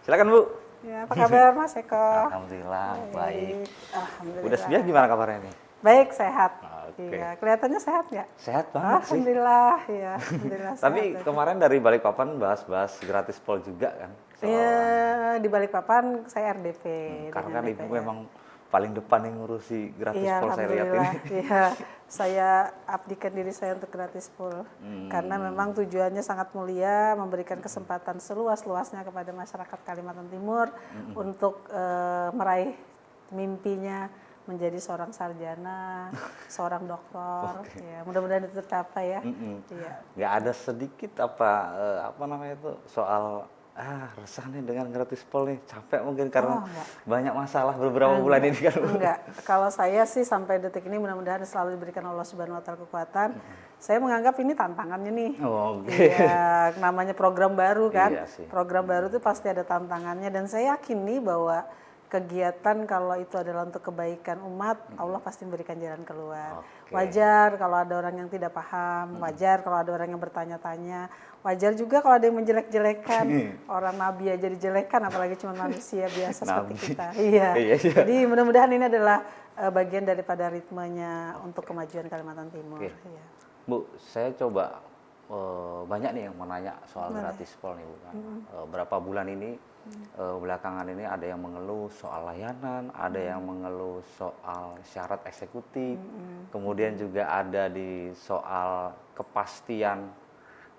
Silakan Bu. Ya, apa kabar Mas Eko? Alhamdulillah baik. Alhamdulillah. Udah sebias gimana kabarnya nih? Baik, sehat. Oke. Iya, kelihatannya sehat nggak? Sehat banget sih. Alhamdulillah, ya. Alhamdulillah Tapi sehat. kemarin dari Balikpapan bahas gratis pol juga kan? Iya, di Balikpapan saya RDP. Karena kan dengan Ibu DPR. memang paling depan yang ngurusi gratis Iya, pol saya lihat alhamdulillah. ini. Iya, saya abdikan diri saya untuk gratis pol. Karena memang tujuannya sangat mulia, memberikan kesempatan seluas-luasnya kepada masyarakat Kalimantan Timur untuk meraih mimpinya menjadi seorang sarjana, seorang dokter. Ya, mudah-mudahan itu tercapai ya. Iya. Nggak ada sedikit apa namanya itu soal resah nih dengan gratis pol nih, capek mungkin karena banyak masalah beberapa bulan ini kan. Enggak, kalau saya sih sampai detik ini mudah-mudahan selalu diberikan Allah Subhanahu wa taala kekuatan. Saya menganggap ini tantangannya nih. Oh, oke. Iya, namanya program baru kan. Iya sih. Program baru itu pasti ada tantangannya dan saya yakin nih bahwa kegiatan kalau itu adalah untuk kebaikan umat, Allah pasti memberikan jalan keluar. Oke. Wajar kalau ada orang yang tidak paham, wajar kalau ada orang yang bertanya-tanya, wajar juga kalau ada yang menjelek-jelekan. Orang Nabi aja dijelekan, apalagi cuma manusia biasa seperti kita. Iya. Jadi mudah-mudahan ini adalah bagian daripada ritmenya untuk kemajuan Kalimantan Timur. Oke. Iya. Bu, saya coba banyak nih yang menanya soal gratis pol nih Bu. Berapa bulan ini belakangan ini ada yang mengeluh soal layanan, ada yang mengeluh soal syarat eksekutif, kemudian juga ada di soal kepastian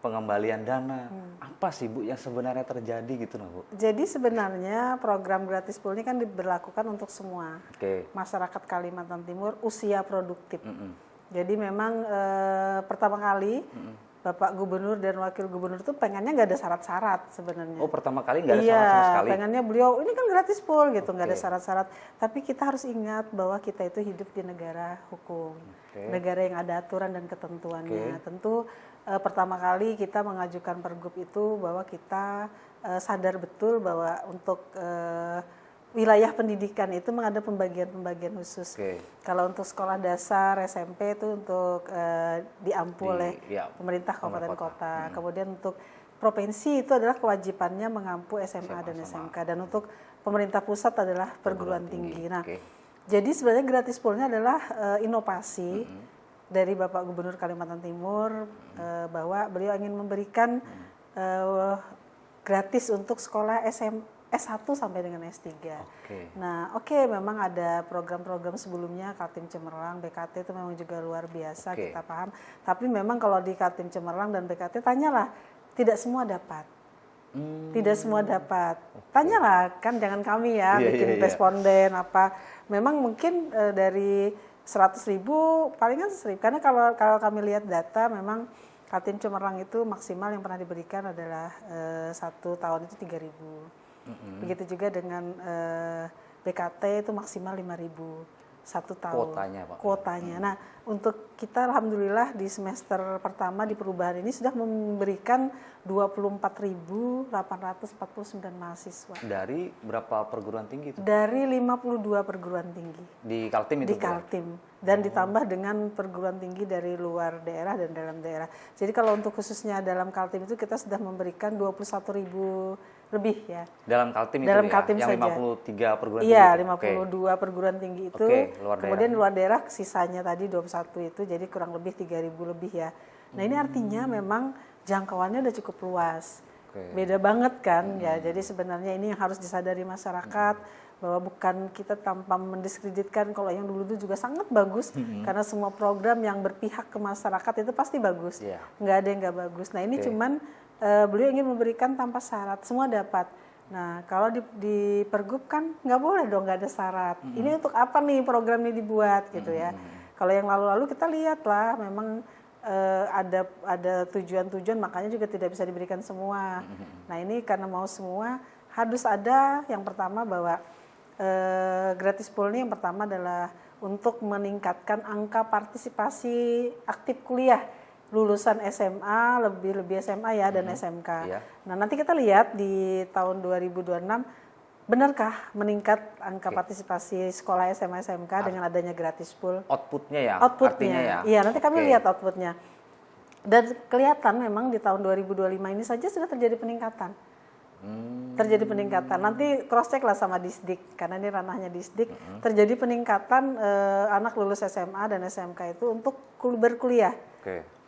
pengembalian dana. Apa sih Bu yang sebenarnya terjadi gitu nah Bu? Jadi sebenarnya program gratis pol ini kan diberlakukan untuk semua masyarakat Kalimantan Timur usia produktif. Jadi memang pertama kali Bapak Gubernur dan Wakil Gubernur itu pengennya nggak ada syarat-syarat sebenarnya. Oh, pertama kali nggak ada syarat sama sekali? Iya, pengennya beliau, ini kan gratis pol gitu, nggak ada syarat-syarat. Tapi kita harus ingat bahwa kita itu hidup di negara hukum. Negara yang ada aturan dan ketentuannya. Tentu pertama kali kita mengajukan pergub itu bahwa kita sadar betul bahwa untuk wilayah pendidikan itu mengada pembagian-pembagian khusus. Kalau untuk sekolah dasar, SMP itu untuk diampu oleh pemerintah kabupaten kota. Kemudian untuk provinsi itu adalah kewajibannya mengampu SMA dan SMK. Dan untuk pemerintah pusat adalah perguruan tinggi. Nah, jadi sebenarnya gratis polnya adalah inovasi dari Bapak Gubernur Kalimantan Timur bahwa beliau ingin memberikan gratis untuk sekolah S1 sampai dengan S3. Nah, memang ada program-program sebelumnya, Kaltim Cemerlang, BKT itu memang juga luar biasa, kita paham. Tapi memang kalau di Kaltim Cemerlang dan BKT, tanyalah, tidak semua dapat. Tidak semua dapat. Tanyalah, kan jangan kami ya, bikin responden apa. Memang mungkin dari 100.000, palingan 1.000. Karena kalau kami lihat data, memang Kaltim Cemerlang itu maksimal yang pernah diberikan adalah 1 tahun itu 3.000. Begitu juga dengan BKT itu maksimal 5.000 1 tahun. Kuotanya, Pak. Kuotanya. Nah, untuk kita alhamdulillah di semester pertama di perubahan ini sudah memberikan 24.849 mahasiswa. Dari berapa perguruan tinggi itu? Dari 52 perguruan tinggi. Di Kaltim itu? Di Kaltim. Dan ditambah dengan perguruan tinggi dari luar daerah dan dalam daerah. Jadi kalau untuk khususnya dalam Kaltim itu kita sudah memberikan 21.000 lebih ya. Dalam Kaltim itu dalam ya? Kaltim yang saja. 53 perguruan tinggi? Iya, 52 perguruan tinggi itu. Luar kemudian luar daerah sisanya tadi 21 itu, jadi kurang lebih 3.000 lebih ya. Nah ini artinya memang jangkauannya udah cukup luas. Beda banget kan ya. Jadi sebenarnya ini yang harus disadari masyarakat bahwa bukan kita tanpa mendiskreditkan kalau yang dulu itu juga sangat bagus karena semua program yang berpihak ke masyarakat itu pasti bagus. Nggak ada yang nggak bagus. Nah ini cuman beliau ingin memberikan tanpa syarat, semua dapat. Nah kalau di Pergub kan nggak boleh dong nggak ada syarat. Ini untuk apa nih program ini dibuat gitu ya. Kalau yang lalu-lalu kita lihat lah memang ada tujuan-tujuan makanya juga tidak bisa diberikan semua. Nah ini karena mau semua harus ada yang pertama bahwa gratis pool ini yang pertama adalah untuk meningkatkan angka partisipasi aktif kuliah lulusan SMA, lebih SMA ya dan SMK. Nah nanti kita lihat di tahun 2026 benarkah meningkat angka partisipasi sekolah SMA SMK dengan adanya gratis pool? Outputnya ya? Outputnya ya? Iya nanti kami lihat outputnya. Dan kelihatan memang di tahun 2025 ini saja sudah terjadi peningkatan. Terjadi peningkatan. Nanti cross check lah sama Disdik, karena ini ranahnya Disdik. Terjadi peningkatan anak lulus SMA dan SMK itu untuk berkuliah.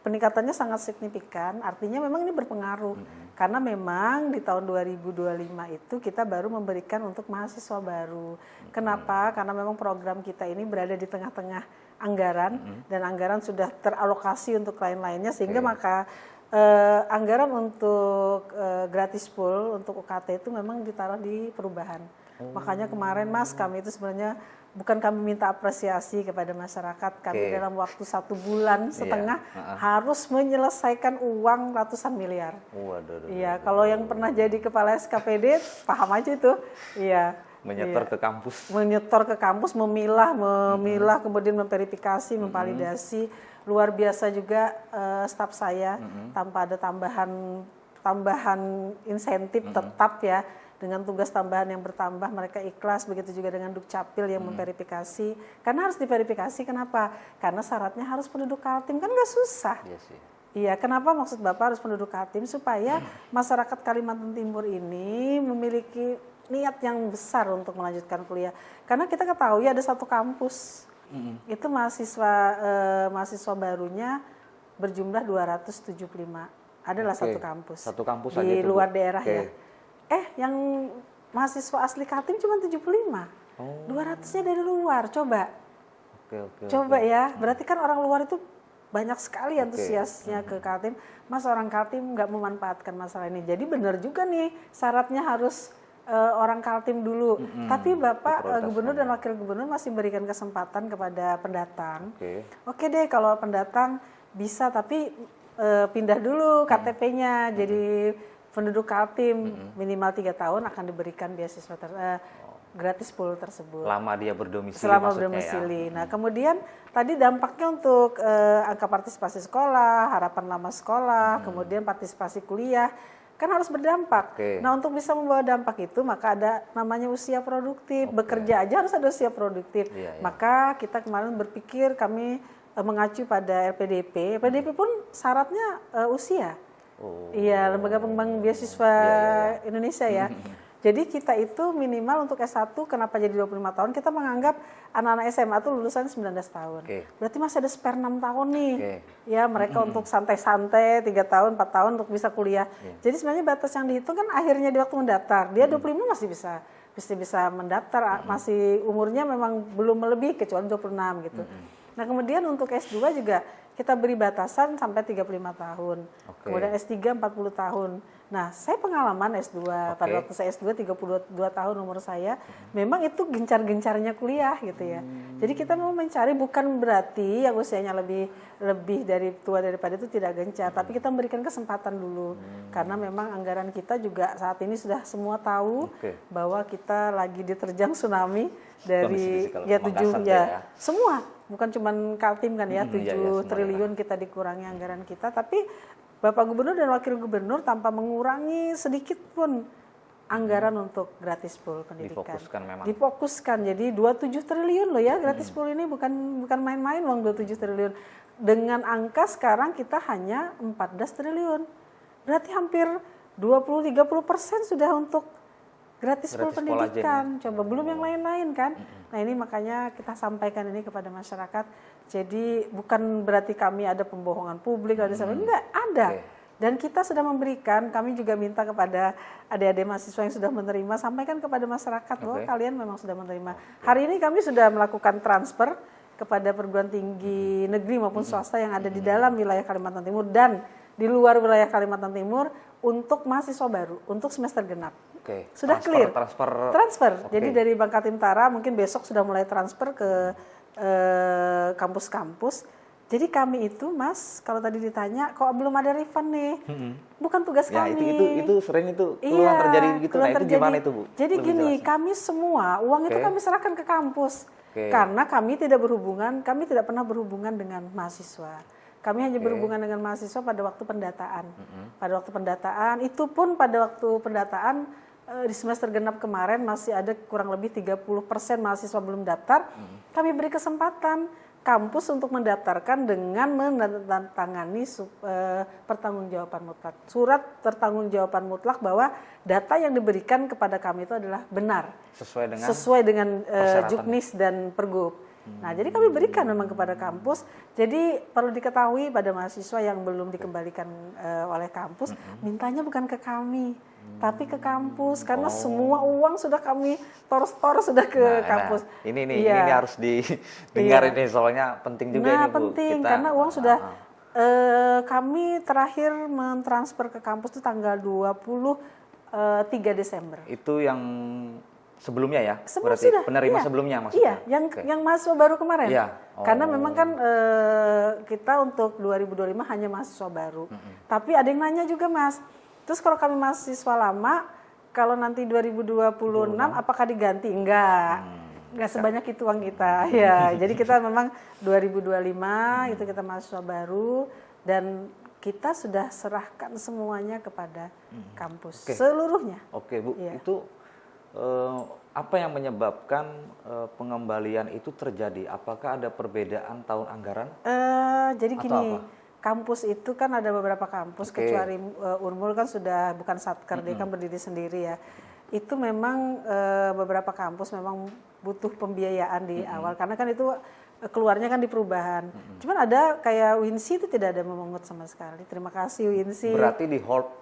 Peningkatannya sangat signifikan, artinya memang ini berpengaruh. Karena memang di tahun 2025 itu kita baru memberikan untuk mahasiswa baru. Kenapa? Karena memang program kita ini berada di tengah-tengah anggaran, dan anggaran sudah teralokasi untuk lain-lainnya, sehingga maka anggaran untuk gratis pool untuk UKT itu memang ditaruh di perubahan. Makanya kemarin Mas, kami itu sebenarnya bukan kami minta apresiasi kepada masyarakat, kami dalam waktu 1 bulan setengah harus menyelesaikan uang ratusan miliar. Iya, kalau yang pernah jadi kepala SKPD paham aja itu. Iya. Menyetor ke kampus. Menyetor ke kampus, memilah, kemudian memverifikasi, memvalidasi. Luar biasa juga staf saya, tanpa ada tambahan insentif tetap ya, dengan tugas tambahan yang bertambah mereka ikhlas, begitu juga dengan Dukcapil yang memverifikasi. Karena harus diverifikasi, kenapa? Karena syaratnya harus penduduk Kaltim, kan nggak susah. Iya, kenapa maksud Bapak harus penduduk Kaltim? Supaya masyarakat Kalimantan Timur ini memiliki niat yang besar untuk melanjutkan kuliah. Karena kita ketahui ada satu kampus, itu mahasiswa barunya berjumlah 275. Adalah satu kampus. Satu kampus di luar daerah ya. Yang mahasiswa asli Kaltim cuma 75. 200-nya dari luar, coba. Coba ya, berarti kan orang luar itu banyak sekali antusiasnya ke Kaltim. Mas, orang Kaltim nggak memanfaatkan masalah ini. Jadi benar juga nih, syaratnya harus orang Kaltim dulu. Tapi Bapak Gubernur dan Wakil Gubernur masih berikan kesempatan kepada pendatang. Oke deh, kalau pendatang bisa, tapi pindah dulu KTP-nya. Jadi penduduk Kaltim minimal 3 tahun akan diberikan beasiswa gratis pool tersebut. Selama dia berdomisili. Selama berdomisili. Nah, kemudian tadi dampaknya untuk angka partisipasi sekolah, harapan lama sekolah, kemudian partisipasi kuliah, kan harus berdampak. Nah, untuk bisa membawa dampak itu maka ada namanya usia produktif. Bekerja aja harus ada usia produktif. Maka kita kemarin berpikir, kami mengacu pada LPDP. LPDP pun syaratnya usia. Iya, Lembaga Pengembang Beasiswa Indonesia ya. Jadi kita itu minimal untuk S1, kenapa jadi 25 tahun? Kita menganggap anak-anak SMA itu lulusan 19 tahun. Berarti masih ada spare 6 tahun nih. Ya, mereka untuk santai-santai 3 tahun, 4 tahun untuk bisa kuliah. Jadi sebenarnya batas yang dihitung kan akhirnya di waktu mendaftar. Dia 25 masih bisa mendaftar, masih umurnya memang belum melebihi kecuali 26 gitu. Nah, kemudian untuk S2 juga kita beri batasan sampai 35 tahun. Kemudian S3 40 tahun. Nah, saya pengalaman S2, pada waktu saya S2 32 tahun umur saya, memang itu gencar-gencarnya kuliah gitu ya. Jadi kita mau mencari, bukan berarti yang usianya lebih dari tua daripada itu tidak gencar, tapi kita memberikan kesempatan dulu. Karena memang anggaran kita juga saat ini sudah semua tahu bahwa kita lagi diterjang tsunami dari semua, bukan cuma Kaltim kan ya, 7 triliun kita dikurangi anggaran kita, tapi Bapak Gubernur dan Wakil Gubernur tanpa mengurangi sedikit pun anggaran untuk gratis pool pendidikan. Difokuskan. Jadi 27 triliun loh ya, gratis pool ini bukan main-main uang 27 triliun. Dengan angka sekarang kita hanya 14 triliun. Berarti hampir 20-30% sudah untuk gratis pool pendidikan. Coba belum yang lain-lain kan. Nah, ini makanya kita sampaikan ini kepada masyarakat. Jadi bukan berarti kami ada pembohongan publik, enggak ada. Dan kita sudah memberikan, kami juga minta kepada adik-adik mahasiswa yang sudah menerima, sampaikan kepada masyarakat bahwa kalian memang sudah menerima. Hari ini kami sudah melakukan transfer kepada perguruan tinggi negeri maupun swasta yang ada di dalam wilayah Kalimantan Timur dan di luar wilayah Kalimantan Timur untuk mahasiswa baru, untuk semester genap. Sudah clear. Transfer. Jadi dari Bangka Timtara mungkin besok sudah mulai transfer ke kampus-kampus. Jadi kami itu, Mas, kalau tadi ditanya kok belum ada refund nih, bukan tugas kami. Itu sering itu keluhan terjadi gitu. Nah, itu gimana itu, Bu? Jadi gini, kami semua uang itu kami serahkan ke kampus. Karena kami tidak pernah berhubungan dengan mahasiswa. Kami hanya berhubungan dengan mahasiswa pada waktu pendataan. Pada waktu pendataan, itu pun pada waktu pendataan di semester genap kemarin masih ada kurang lebih 30% mahasiswa belum daftar. Kami beri kesempatan kampus untuk mendaftarkan dengan menandatangani pertanggungjawaban mutlak. Surat pertanggungjawaban mutlak bahwa data yang diberikan kepada kami itu adalah benar. Sesuai dengan Juknis dan Pergub. Nah, jadi kami berikan memang kepada kampus. Jadi perlu diketahui pada mahasiswa yang belum dikembalikan oleh kampus, mintanya bukan ke kami, tapi ke kampus karena semua uang sudah kami tor sudah ke kampus. Ini harus didengar ini soalnya penting juga ini Bu. Penting karena uang sudah kami terakhir mentransfer ke kampus itu tanggal 23 Desember. Itu yang sebelumnya ya? Semua berarti sudah, penerima sebelumnya maksudnya? Iya, yang mahasiswa baru kemarin. Iya. Karena memang kan kita untuk 2025 hanya mahasiswa baru. Tapi ada yang nanya juga Mas, terus kalau kami mahasiswa lama, kalau nanti 2026 apakah diganti? Enggak sebanyak itu uang kita. Ya, jadi kita memang 2025 itu kita mahasiswa baru dan kita sudah serahkan semuanya kepada kampus seluruhnya. Oke Bu, itu apa yang menyebabkan pengembalian itu terjadi? Apakah ada perbedaan tahun anggaran? Jadi gini, kampus itu kan ada beberapa kampus, kecuali Unmul kan sudah bukan Satker, dia kan berdiri sendiri ya. Itu memang beberapa kampus memang butuh pembiayaan di awal, karena kan itu keluarnya kan di perubahan. Cuman ada kayak Winsi itu tidak ada memungut sama sekali. Terima kasih Winsi. Berarti di hold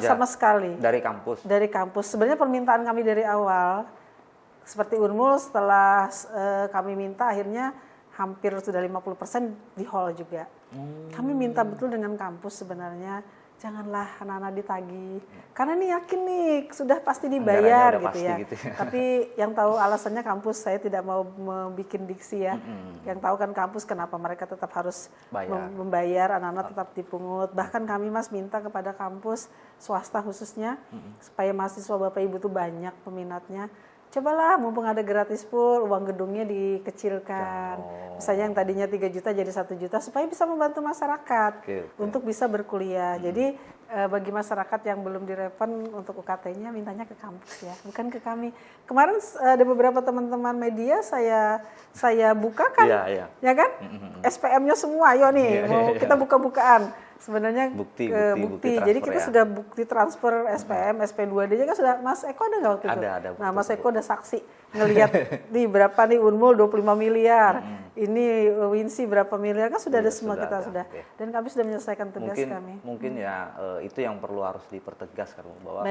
sama sekali dari kampus. Dari kampus. Sebenarnya permintaan kami dari awal seperti Unmul setelah kami minta akhirnya hampir sudah 50% di hall juga. Kami minta betul dengan kampus sebenarnya janganlah anak-anak ditagih. Karena ini yakin nih sudah pasti dibayar gitu ya. Tapi yang tahu alasannya kampus, saya tidak mau membuat diksi ya. Yang tahu kan kampus kenapa mereka tetap harus membayar, anak-anak tetap dipungut. Bahkan kami Mas minta kepada kampus swasta khususnya supaya mahasiswa Bapak Ibu tuh banyak peminatnya. Cobalah mumpung ada gratis pool, uang gedungnya dikecilkan. Misalnya yang tadinya 3 juta jadi 1 juta supaya bisa membantu masyarakat untuk bisa berkuliah. Jadi bagi masyarakat yang belum direfund untuk UKT-nya mintanya ke kampus ya, bukan ke kami. Kemarin ada beberapa teman-teman media saya bukakan, ya kan? SPM-nya semua, ayo nih, mau kita buka-bukaan. Sebenarnya bukti. Jadi kita sudah bukti transfer SPM, SP2D-nya kan sudah. Mas Eko ada nggak waktu itu? Ada. Nah, Mas Eko udah saksi ngelihat nih berapa nih Unmul 25 miliar. Ini Winsi berapa miliar kan sudah ada semua kita sudah. Dan kami sudah menyelesaikan tugas kami. Mungkin ya itu yang perlu harus dipertegas kan bahwa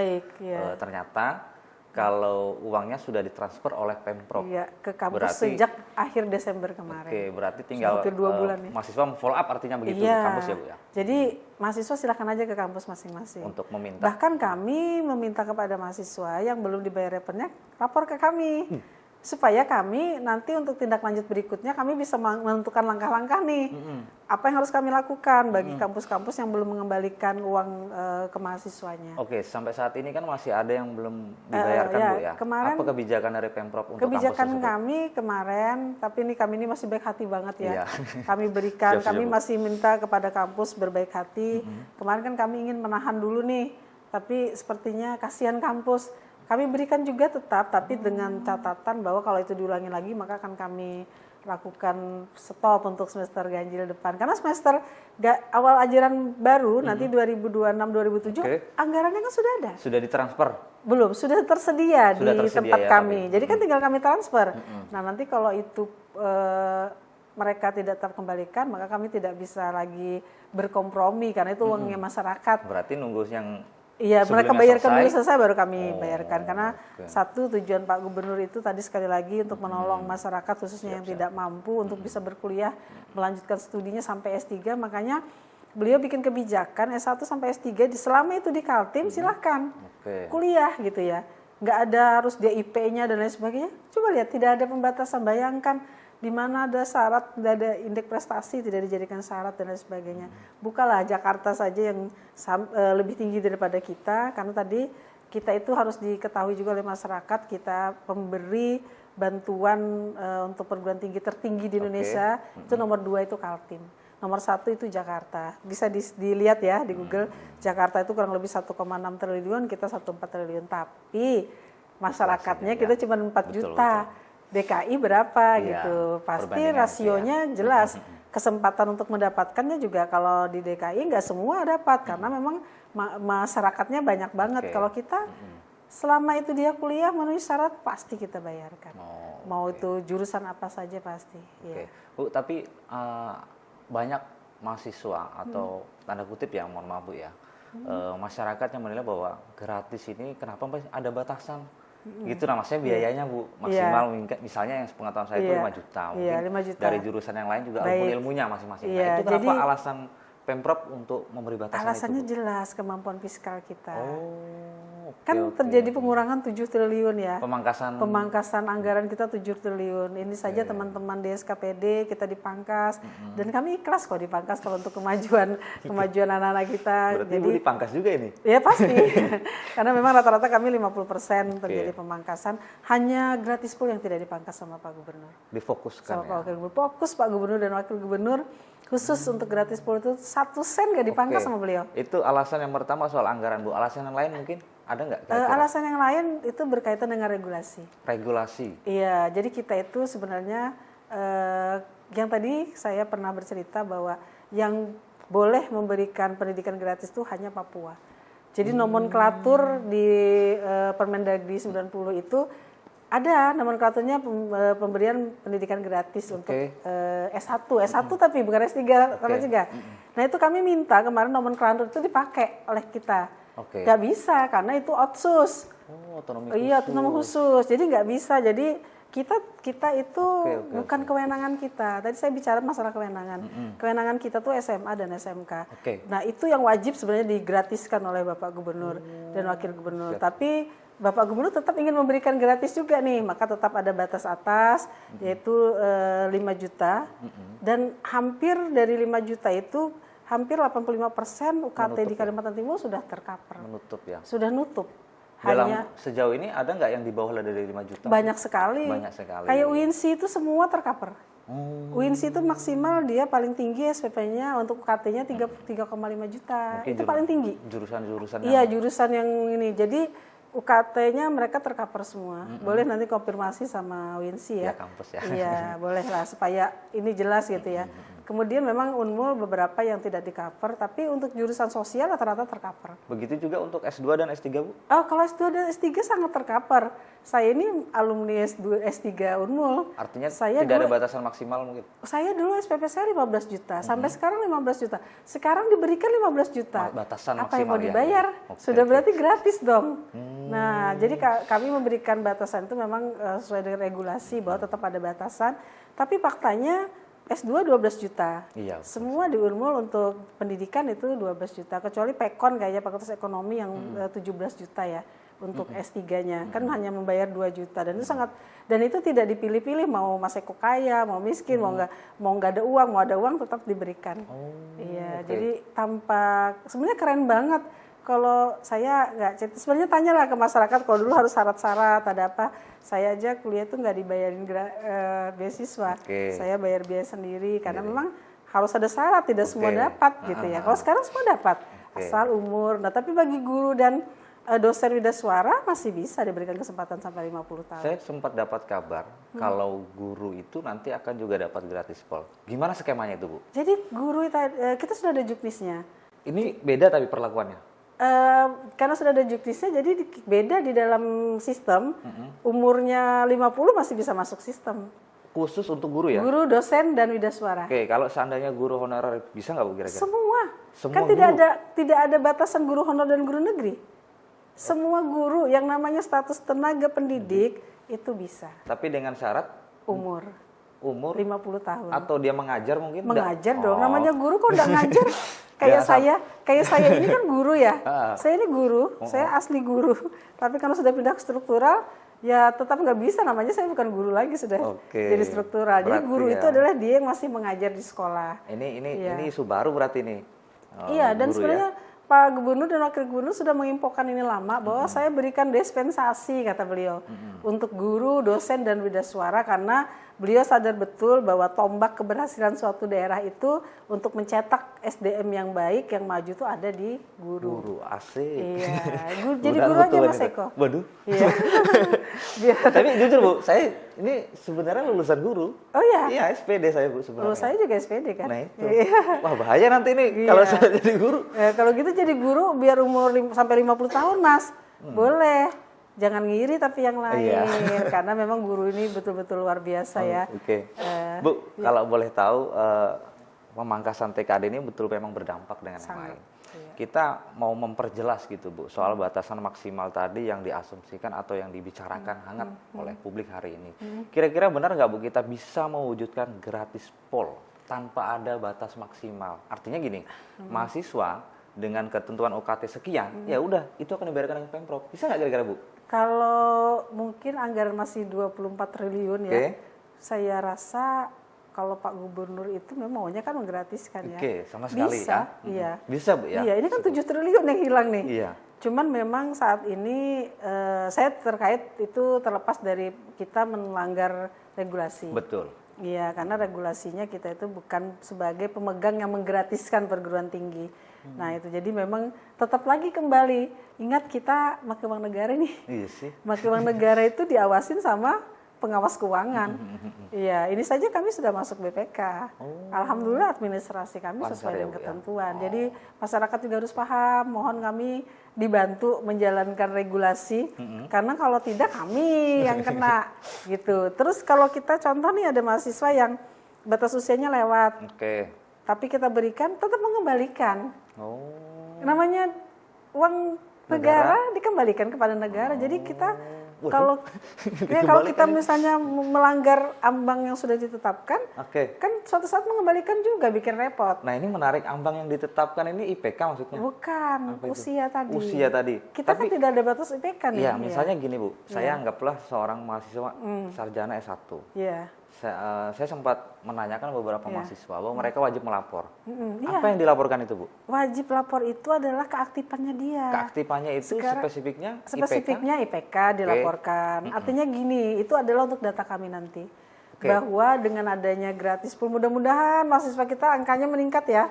ternyata kalau uangnya sudah ditransfer oleh Pemprov. Iya, ke kampus sejak akhir Desember kemarin. Oke, berarti tinggal hampir 2 bulan ya. Mahasiswa follow up artinya begitu ke kampus ya Bu ya. Jadi mahasiswa silakan aja ke kampus masing-masing. Untuk meminta. Bahkan kami meminta kepada mahasiswa yang belum dibayar revennya lapor ke kami. Supaya kami nanti untuk tindak lanjut berikutnya kami bisa menentukan langkah-langkah nih. Apa yang harus kami lakukan bagi kampus-kampus yang belum mengembalikan uang ke mahasiswanya. Oke, sampai saat ini kan masih ada yang belum dibayarkan Bu ya. Kemarin, apa kebijakan dari Pemprov untuk kebijakan kampus kami kemarin, tapi kami ini masih baik hati banget ya. Kami berikan, kami masih minta kepada kampus berbaik hati. Kemarin kan kami ingin menahan dulu nih, tapi sepertinya kasihan kampus. Kami berikan juga tetap, tapi dengan catatan bahwa kalau itu diulangi lagi maka akan kami lakukan stop untuk semester ganjil depan. Karena semester awal ajaran baru nanti 2026-2027 anggarannya kan sudah ada. Sudah ditransfer? Belum, sudah tersedia di tempat kami. Jadi kan tinggal kami transfer. Nah nanti kalau itu mereka tidak terkembalikan maka kami tidak bisa lagi berkompromi karena itu uangnya masyarakat. Berarti nunggu yang iya, mereka bayarkan dulu selesai baru kami bayarkan. Karena satu tujuan Pak Gubernur itu tadi sekali lagi untuk menolong masyarakat khususnya yang tidak mampu untuk bisa berkuliah, melanjutkan studinya sampai S3. Makanya beliau bikin kebijakan S1 sampai S3 selama itu di Kaltim silahkan kuliah gitu ya. Nggak ada harus dia IP-nya dan lain sebagainya. Coba lihat, tidak ada pembatasan. Bayangkan di mana ada syarat, tidak ada indeks prestasi, tidak dijadikan syarat dan lain sebagainya. Bukalah Jakarta saja yang lebih tinggi daripada kita, karena tadi kita itu harus diketahui juga oleh masyarakat, kita pemberi bantuan untuk perguruan tinggi tertinggi di Indonesia, itu nomor 2 itu Kaltim. Nomor 1 itu Jakarta. Bisa dilihat ya di Google, Jakarta itu kurang lebih 1,6 triliun, kita 1,4 triliun. Tapi masyarakatnya kita cuma 4 juta. DKI berapa gitu. Pasti rasionya jelas. Kesempatan untuk mendapatkannya juga kalau di DKI nggak semua dapat karena memang masyarakatnya banyak banget. Kalau kita selama itu dia kuliah memenuhi syarat pasti kita bayarkan. Mau itu jurusan apa saja pasti. Ya. Bu, tapi banyak mahasiswa atau tanda kutip ya, mohon maaf Bu ya, masyarakat yang menilai bahwa gratis ini kenapa ada batasan? Gitu nah, maksudnya biayanya Bu maksimal misalnya yang sepengetahuan saya itu 5 juta. Mungkin 5 juta. dari jurusan yang lain juga apapun ilmunya masing-masing. Nah, itu kenapa alasan Pemprov untuk memberi batasan alasannya itu? jelas, kemampuan fiskal kita. Kan terjadi pengurangan 7 triliun ya. Pemangkasan anggaran kita 7 triliun. Ini saja teman-teman di SKPD kita dipangkas dan kami ikhlas kok dipangkas kalau untuk kemajuan anak-anak kita. Berarti Ibu dipangkas juga ini? Ya pasti. Karena memang rata-rata kami 50% terjadi pemangkasan. Hanya gratis pool yang tidak dipangkas sama Pak Gubernur. Difokuskan sama Pak Wakil Gubernur. Fokus Pak Gubernur dan Wakil Gubernur khusus untuk gratis pool itu 1 sen nggak dipangkas sama beliau. Itu alasan yang pertama soal anggaran Bu. Alasan yang lain mungkin ada nggak? Alasan yang lain itu berkaitan dengan regulasi. Regulasi? Iya, jadi kita itu sebenarnya yang tadi saya pernah bercerita bahwa yang boleh memberikan pendidikan gratis itu hanya Papua. Jadi nomenklatur di Permendagri 90 itu ada nomenklaturnya pemberian pendidikan gratis untuk S1 tapi bukan S3 sama juga. Nah itu kami minta kemarin nomenklatur itu dipakai oleh kita. Nggak bisa karena itu otsus. Otonomi khusus. Iya, otonomi khusus. Jadi nggak bisa. Jadi kita itu bukan kewenangan kita. Tadi saya bicara masalah kewenangan. Kewenangan kita tuh SMA dan SMK. Nah itu yang wajib sebenarnya digratiskan oleh Bapak Gubernur dan Wakil Gubernur. Tapi Bapak Gubernur tetap ingin memberikan gratis juga nih, maka tetap ada batas atas yaitu 5 juta dan hampir dari 5 juta itu hampir 85% UKT di Kalimantan Timur sudah tercover. Menutup ya? Sudah nutup. Dalam sejauh ini ada nggak yang di bawah dari 5 juta? Banyak sekali. Kayak UINSI itu semua tercover. UINSI itu maksimal dia paling tinggi SPP-nya untuk UKT-nya 3,5 juta. Mungkin itu paling tinggi. Jurusan-jurusan Iya, jurusan yang ini. Jadi UKT-nya mereka tercover semua. Boleh nanti konfirmasi sama UINSI ya. Ya kampus ya. Iya, boleh lah supaya ini jelas gitu ya. Kemudian memang Unmul beberapa yang tidak di-cover, tapi untuk jurusan sosial rata-rata tercover. Begitu juga untuk S2 dan S3, Bu? Oh, kalau S2 dan S3 sangat tercover. Saya ini alumni S2, S3 Unmul. Artinya tidak ada batasan maksimal mungkin? Saya dulu SPP saya 15 juta, sampai sekarang 15 juta. Sekarang diberikan 15 juta. Batasan apa yang mau ya? dibayar? Sudah berarti gratis dong. Nah, jadi kami memberikan batasan itu memang sesuai dengan regulasi bahwa tetap ada batasan. Tapi faktanya S2 12 juta. Iya. Semua di Unmul untuk pendidikan itu 12 juta. Kecuali Pekon kayaknya Fakultas Ekonomi yang 17 juta ya untuk S3-nya. Kan hanya membayar 2 juta dan itu itu tidak dipilih-pilih mau Mas Eko kaya, mau miskin, mau nggak ada uang, mau ada uang tetap diberikan. Iya, jadi sebenarnya keren banget. Kalau saya nggak cerita, sebenarnya tanyalah ke masyarakat kalau dulu harus syarat-syarat ada apa. Saya aja kuliah tuh nggak dibayarin beasiswa, saya bayar biaya sendiri karena memang harus ada syarat, tidak semua dapat gitu ya. Kalau sekarang semua dapat, asal umur. Nah tapi bagi guru dan dosen widaswara masih bisa diberikan kesempatan sampai 50 tahun. Saya sempat dapat kabar kalau guru itu nanti akan juga dapat gratis pol. Gimana skemanya itu, Bu? Jadi guru kita sudah ada juknisnya. Ini beda tapi perlakuannya? Karena sudah ada juknisnya, jadi beda di dalam sistem. Umurnya 50 masih bisa masuk sistem. Khusus untuk guru ya? Guru, dosen, dan widaswara. Kalau seandainya guru honorer bisa nggak Bu kira-kira? Semua kan guru? tidak ada batasan guru honor dan guru negeri. Semua guru yang namanya status tenaga pendidik itu bisa. Tapi dengan syarat? Umur 50 tahun. Atau dia mengajar mungkin? Mengajar dong. Namanya guru kok udah ngajar? Kayak saya ini kan guru ya. Saya ini guru, saya asli guru. Tapi kalau sudah pindah ke struktural, ya tetap nggak bisa. Namanya saya bukan guru lagi, sudah jadi struktural. Jadi guru itu adalah dia yang masih mengajar di sekolah. Ini isu baru berarti nih. Iya, dan sebenarnya Pak Gubernur dan Wakil Gubernur sudah menginfokan ini lama bahwa saya berikan dispensasi kata beliau untuk guru, dosen dan widaswara karena beliau sadar betul bahwa tombak keberhasilan suatu daerah itu untuk mencetak SDM yang baik, yang maju itu ada di guru. Guru asik. Iya, jadi guru aja Mas Eko. Waduh. Iya. Tapi jujur Bu, saya ini sebenarnya lulusan guru. Oh iya? Iya, SPD saya Bu sebenarnya. Oh, saya juga SPD kan. Nah itu. Wah bahaya nanti ini kalau saya jadi guru. Kalau gitu jadi guru biar umur sampai 50 tahun Mas. Boleh. Jangan ngiri tapi yang lain. Karena memang guru ini betul-betul luar biasa ya. Oke. Bu, kalau boleh tahu pemangkasan TKD ini betul memang berdampak dengan yang lain. Kita mau memperjelas gitu Bu, soal batasan maksimal tadi yang diasumsikan atau yang dibicarakan hangat oleh publik hari ini. Kira-kira benar nggak Bu kita bisa mewujudkan gratis pol tanpa ada batas maksimal? Artinya gini, mahasiswa dengan ketentuan UKT sekian, ya udah itu akan dibayarkan dengan Pemprov. Bisa nggak kira-kira Bu? Kalau mungkin anggaran masih 24 triliun ya, saya rasa kalau Pak Gubernur itu memang maunya kan menggratiskan ya. Sama sekali bisa, ya. Iya. Bisa Bu ya. Iya, ini kan 7 triliun yang hilang nih. Iya. Cuman memang saat ini saya terkait itu terlepas dari kita melanggar regulasi. Betul. Iya, karena regulasinya kita itu bukan sebagai pemegang yang menggratiskan perguruan tinggi. Nah itu jadi memang tetap lagi kembali. Ingat kita pakai uang negara nih. Iya sih. Pakai uang negara itu diawasin sama pengawas keuangan. Iya, ini saja kami sudah masuk BPK. Alhamdulillah administrasi kami sesuai dengan ketentuan. Jadi masyarakat juga harus paham, mohon kami dibantu menjalankan regulasi. Karena kalau tidak kami yang kena gitu. Terus kalau kita contoh nih ada mahasiswa yang batas usianya lewat. Tapi kita berikan tetap mengembalikan. Namanya uang negara dikembalikan kepada negara. Jadi kita kalau kita misalnya melanggar ambang yang sudah ditetapkan, kan suatu saat mengembalikan juga bikin repot. Nah ini menarik, ambang yang ditetapkan ini IPK maksudnya? Bukan, usia tadi. Usia tadi. Kita kan tidak ada batas IPK nih. Iya, misalnya gini Bu, saya anggaplah seorang mahasiswa sarjana S1. Iya. Saya sempat menanyakan beberapa mahasiswa bahwa mereka wajib melapor. Apa yang dilaporkan itu Bu? Wajib lapor itu adalah keaktifannya dia. Keaktifannya itu spesifiknya IPK dilaporkan. Artinya gini, itu adalah untuk data kami nanti. Bahwa dengan adanya gratis pul, mudah-mudahan mahasiswa kita angkanya meningkat ya.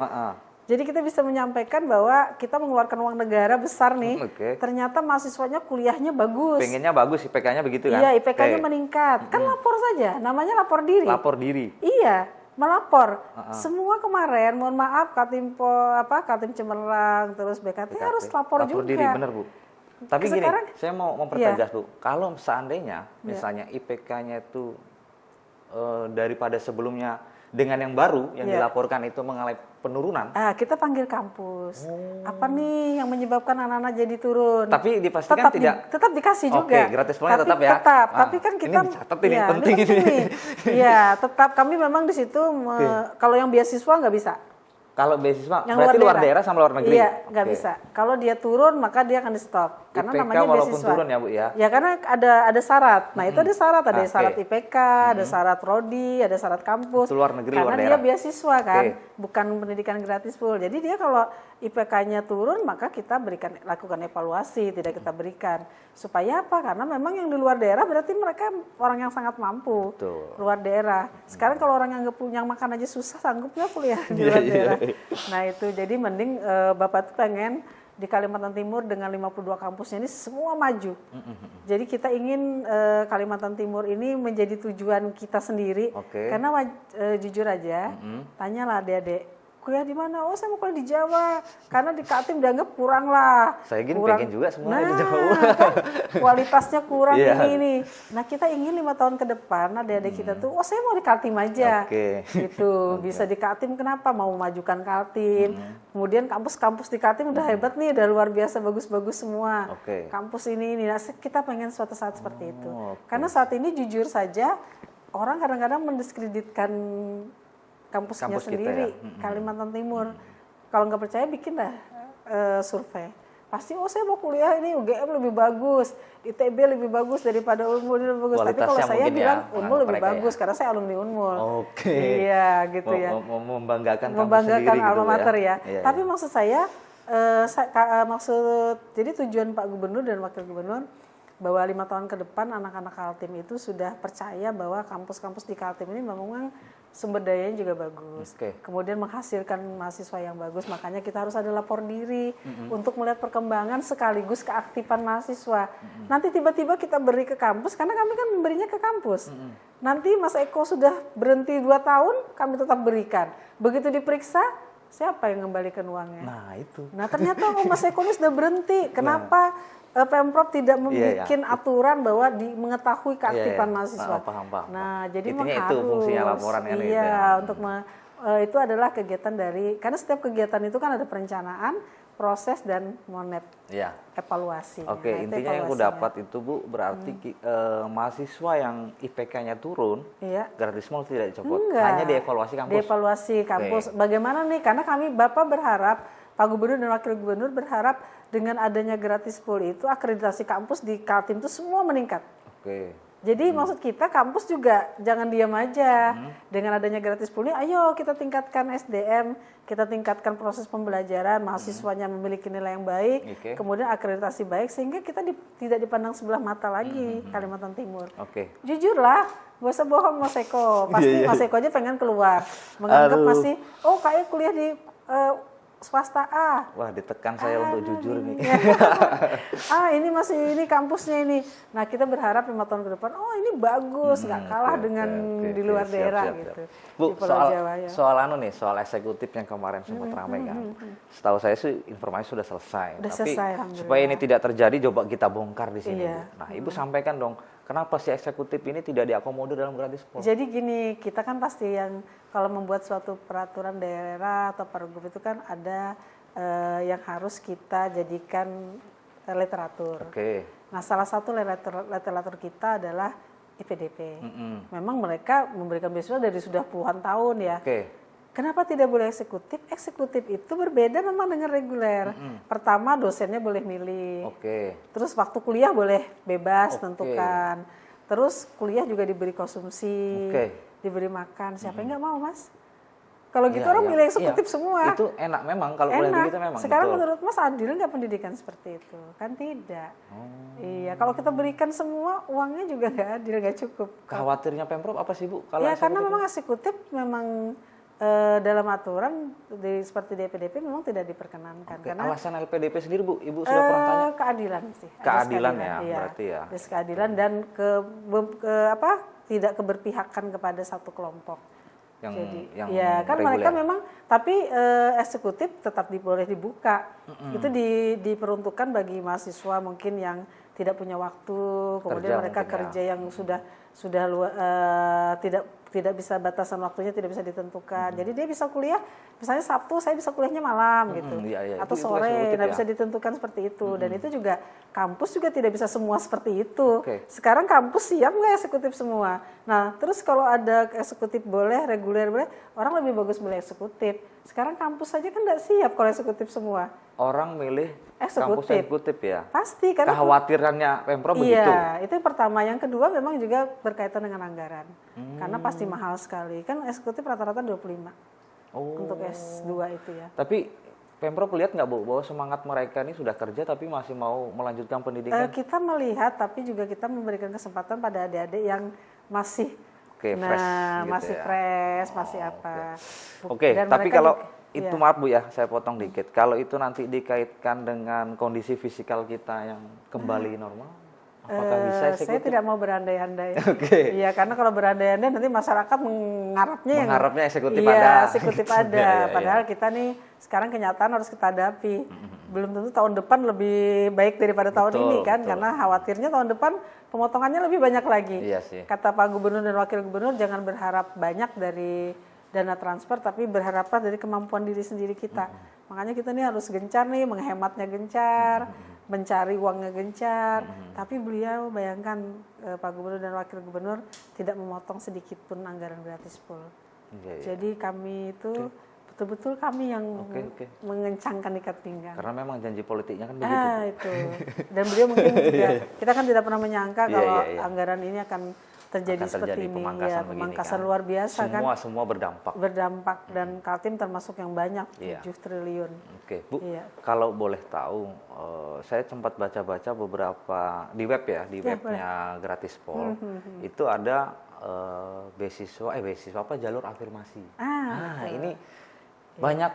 Jadi kita bisa menyampaikan bahwa kita mengeluarkan uang negara besar nih, ternyata mahasiswanya kuliahnya bagus. Pengennya bagus, IPK-nya begitu kan? Iya, IPK-nya meningkat. Kan lapor saja, namanya lapor diri. Lapor diri? Iya, melapor. Semua kemarin, mohon maaf, Katim Cemerlang, terus BKT harus lapor juga. Lapor diri, benar Bu. Tapi sekarang, gini, saya mau mempertegas Bu, kalau seandainya misalnya IPK-nya itu daripada sebelumnya dengan yang baru yang dilaporkan itu mengalami penurunan. Kita panggil kampus. Apa nih yang menyebabkan anak-anak jadi turun? Tapi dipastikan tetap dikasih juga. Gratis polnya tetap ya. Tapi kan kita ini dicatat ini penting ini. Iya, tetap kami memang di situ kalau yang beasiswa nggak bisa. Kalau beasiswa yang berarti luar daerah sama luar negeri? Iya, nggak bisa. Kalau dia turun maka dia akan di stop. Karena IPK namanya beasiswa. Turun ya Bu ya? Ya karena ada syarat. Nah itu ada syarat. Ada syarat IPK, ada syarat prodi, ada syarat kampus. Itu luar negeri, karena luar dia beasiswa kan, bukan pendidikan gratis full. Jadi dia kalau IPK-nya turun maka kita lakukan evaluasi, tidak kita berikan. Supaya apa? Karena memang yang di luar daerah berarti mereka orang yang sangat mampu. Betul. Luar daerah. Sekarang kalau orang yang nggak punya makan aja susah, sanggup nggak kuliah di luar daerah. Nah itu jadi mending Bapak tuh pengen di Kalimantan Timur dengan 52 kampusnya ini semua maju. Jadi kita ingin Kalimantan Timur ini menjadi tujuan kita sendiri. Karena jujur aja, tanyalah adik-adik, kuliah di mana? Oh saya mau kuliah di Jawa. Karena di Kaltim dianggap kurang lah. Saya pengen juga semuanya di Jawa. Kan, kualitasnya kurang ini. Nah kita ingin 5 tahun ke depan adik-adik kita tuh, oh saya mau di Kaltim aja. Gitu. Bisa di Kaltim kenapa? Mau memajukan Kaltim. Kemudian kampus-kampus di Kaltim udah hebat nih, udah luar biasa bagus-bagus semua. Kampus ini. Nah, kita pengen suatu saat seperti itu. Karena saat ini jujur saja orang kadang-kadang mendiskreditkan kampusnya sendiri, Kalimantan Timur. Kalau nggak percaya bikin dah survei. Pasti saya mau kuliah ini UGM lebih bagus, ITB lebih bagus daripada Unmul lebih bagus. Tapi kalau saya bilang Unmul lebih bagus karena saya alumni Unmul. Iya gitu ya. Membanggakan alma mater ya. Tapi maksud saya jadi tujuan Pak Gubernur dan Wakil Gubernur bahwa 5 tahun ke depan anak-anak Kaltim itu sudah percaya bahwa kampus-kampus di Kaltim ini memang sumber dayanya juga bagus. Kemudian menghasilkan mahasiswa yang bagus, makanya kita harus ada lapor diri untuk melihat perkembangan sekaligus keaktifan mahasiswa. Nanti tiba-tiba kita beri ke kampus, karena kami kan memberinya ke kampus. Nanti Mas Eko sudah berhenti 2 tahun, kami tetap berikan. Begitu diperiksa, siapa yang mengembalikan uangnya? Nah itu. Nah ternyata Mas Eko ini sudah berhenti. Kenapa Pemprov tidak membuat aturan bahwa mengetahui keaktifan mahasiswa? Paham. Nah jadi intinya harus. Itu fungsinya laporan kan? Untuk itu adalah kegiatan dari, karena setiap kegiatan itu kan ada perencanaan, proses dan monep, evaluasi. Oke, intinya yang aku dapat itu Bu, berarti mahasiswa yang IPK-nya turun, gratis mall tidak dicopot, hanya dievaluasi kampus. Dievaluasi kampus. Bagaimana nih? Karena Bapak berharap, Pak Gubernur dan Wakil Gubernur berharap dengan adanya gratis pool itu akreditasi kampus di Kaltim itu semua meningkat. Jadi maksud kita kampus juga jangan diam aja. Dengan adanya gratis pool ini, ayo kita tingkatkan SDM, kita tingkatkan proses pembelajaran, mahasiswanya memiliki nilai yang baik, kemudian akreditasi baik, sehingga kita tidak dipandang sebelah mata lagi Kalimantan Timur. Jujurlah, gak usah bohong Mas Eko, pasti Mas Eko aja pengen keluar, menganggap masih, kayak kuliah di swasta A. Wah, ditekan saya untuk jujur nih. ini kampusnya ini. Nah, kita berharap 5 tahun ke depan, ini bagus, nggak kalah dengan di luar daerah gitu. Bu, soal eksekutif yang kemarin sempat ramai kan. Setahu saya sih informasi sudah selesai. Tapi supaya ini tidak terjadi, coba kita bongkar di sini. Nah, Ibu sampaikan dong, kenapa si eksekutif ini tidak diakomodir dalam gratis pool? Jadi gini, kita kan pasti yang kalau membuat suatu peraturan daerah atau pergub itu kan ada yang harus kita jadikan literatur. Nah, salah satu literatur kita adalah IPDP. Memang mereka memberikan beasiswa dari sudah puluhan tahun ya. Kenapa tidak boleh eksekutif? Eksekutif itu berbeda memang dengan reguler. Pertama, dosennya boleh milih. Terus waktu kuliah boleh bebas tentukan. Terus kuliah juga diberi konsumsi, diberi makan. Siapa yang nggak mau, Mas? Kalau gitu orang milih eksekutif semua. Itu enak memang kalau kuliah begitu memang. Sekarang menurut Mas adil nggak pendidikan seperti itu? Kan tidak. Iya, kalau kita berikan semua uangnya juga nggak adil, nggak cukup. Khawatirnya Pemprov apa sih Bu? Kalau karena memang eksekutif memang dalam aturan seperti di LPDP memang tidak diperkenankan. Karena alasan LPDP sendiri Bu, Ibu sudah pernah tanya? Keadilan sih. Keadilan ya, berarti ya. Keadilan dan tidak keberpihakan kepada satu kelompok. Yang kan reguler. Mereka memang, tapi eksekutif tetap boleh dibuka. Itu diperuntukkan bagi mahasiswa mungkin yang tidak punya waktu, kemudian mereka kerja yang sudah tidak bisa batasan waktunya tidak bisa ditentukan. Jadi dia bisa kuliah, misalnya Sabtu saya bisa kuliahnya malam gitu, atau sore, tidak bisa ditentukan seperti itu. Dan itu juga kampus juga tidak bisa semua seperti itu. Sekarang kampus siap nggak eksekutif semua? Nah terus kalau ada eksekutif boleh, reguler boleh, orang lebih bagus milih eksekutif. Sekarang kampus saja kan nggak siap kalau eksekutif semua. Orang milih kampus eksekutif ya? Pasti. Karena kekhawatirannya Pemprov begitu? Iya, itu yang pertama. Yang kedua memang juga berkaitan dengan anggaran. Karena pasti mahal sekali. Kan eksekutif rata-rata 25 untuk S2 itu ya. Tapi Pemprov lihat nggak Bu, bahwa semangat mereka ini sudah kerja tapi masih mau melanjutkan pendidikan? Kita melihat, tapi juga kita memberikan kesempatan pada adik-adik yang masih fresh masih apa. Tapi kalau itu maaf Bu ya, saya potong dikit. Kalau itu nanti dikaitkan dengan kondisi fisikal kita yang kembali normal, apakah bisa eksekutif? Saya tidak mau berandai-andai. Iya, karena kalau berandai-andai nanti masyarakat mengharapnya eksekutif ada. Eksekutif ada. Padahal kita nih sekarang kenyataan harus kita hadapi. Belum tentu tahun depan lebih baik daripada tahun ini kan, karena khawatirnya tahun depan pemotongannya lebih banyak lagi. Kata Pak Gubernur dan Wakil Gubernur, jangan berharap banyak dari dana transfer, tapi berharaplah dari kemampuan diri sendiri kita. Makanya kita nih harus gencar nih, menghematnya gencar, mencari uangnya gencar. Tapi beliau bayangkan Pak Gubernur dan Wakil Gubernur tidak memotong sedikit pun anggaran gratis pool. Jadi kami itu betul-betul kami yang mengencangkan ikat pinggang. Karena memang janji politiknya kan begitu. Itu. Dan beliau mungkin juga, kita kan tidak pernah menyangka kalau anggaran ini akan terjadi seperti ini ya, pemangkasan luar biasa semua berdampak dan Kaltim termasuk yang banyak 7 triliun. Oke, Bu, kalau boleh tahu, saya sempat baca-baca beberapa di web ya, di webnya Gratispol itu ada beasiswa apa, jalur afirmasi. Ini banyak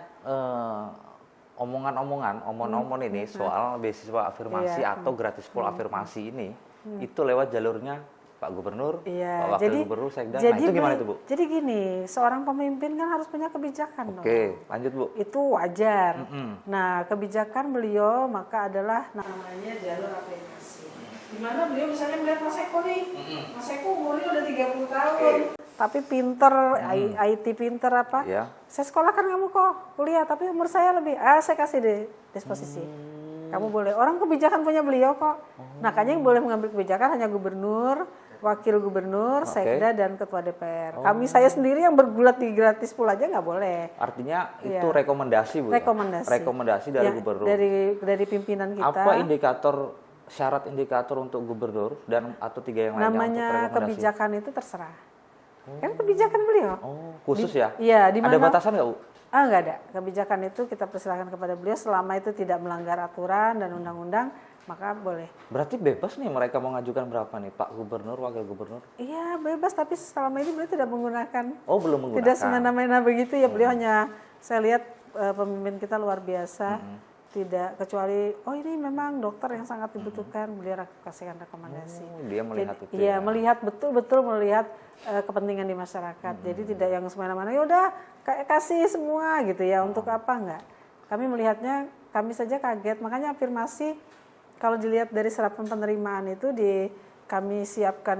omong-omong ini soal beasiswa afirmasi atau Gratispol afirmasi ini itu lewat jalurnya Pak Gubernur, Pak Wakil Gubernur, Sekda. Nah, itu gimana itu, Bu? Jadi gini, seorang pemimpin kan harus punya kebijakan. Oke, lanjut, Bu. Itu wajar. Nah, kebijakan beliau maka adalah namanya jalur aplikasi. Di mana beliau misalnya melihat Mas Eko nih. Mas Eko umurnya udah 30 tahun. Tapi pinter, IT pinter apa. Saya sekolah kan kamu kok kuliah, tapi umur saya lebih. Saya kasih deh disposisi. Kamu boleh. Orang kebijakan punya beliau kok. Makanya yang boleh mengambil kebijakan hanya gubernur, wakil gubernur, sekda, dan ketua DPR. Saya sendiri yang bergulat di Gratispol aja nggak boleh. Artinya itu rekomendasi, Bu? Rekomendasi dari gubernur. Dari pimpinan kita. Apa syarat indikator untuk gubernur atau 3 yang lainnya namanya untuk rekomendasi? Kebijakan itu terserah. Kan kebijakan beliau. Khusus ya? Iya. Ada batasan nggak, Bu? Nggak ada. Kebijakan itu kita persilahkan kepada beliau selama itu tidak melanggar aturan dan undang-undang, maka boleh. Berarti bebas nih mereka mau ngajukan berapa nih, Pak Gubernur, Wakil Gubernur? Iya, bebas, tapi selama ini beliau tidak menggunakan. Belum menggunakan. Tidak semena-mena begitu ya, beliau hanya, saya lihat pemimpin kita luar biasa. Tidak, kecuali ini memang dokter yang sangat dibutuhkan, beliau kasihkan rekomendasi. Dia melihat itu. Iya, melihat betul-betul melihat kepentingan di masyarakat. Jadi tidak yang semena-mena ya udah kasih semua gitu ya. Untuk apa enggak? Kami melihatnya, kami saja kaget. Makanya afirmasi kalau dilihat dari serapan penerimaan itu kami siapkan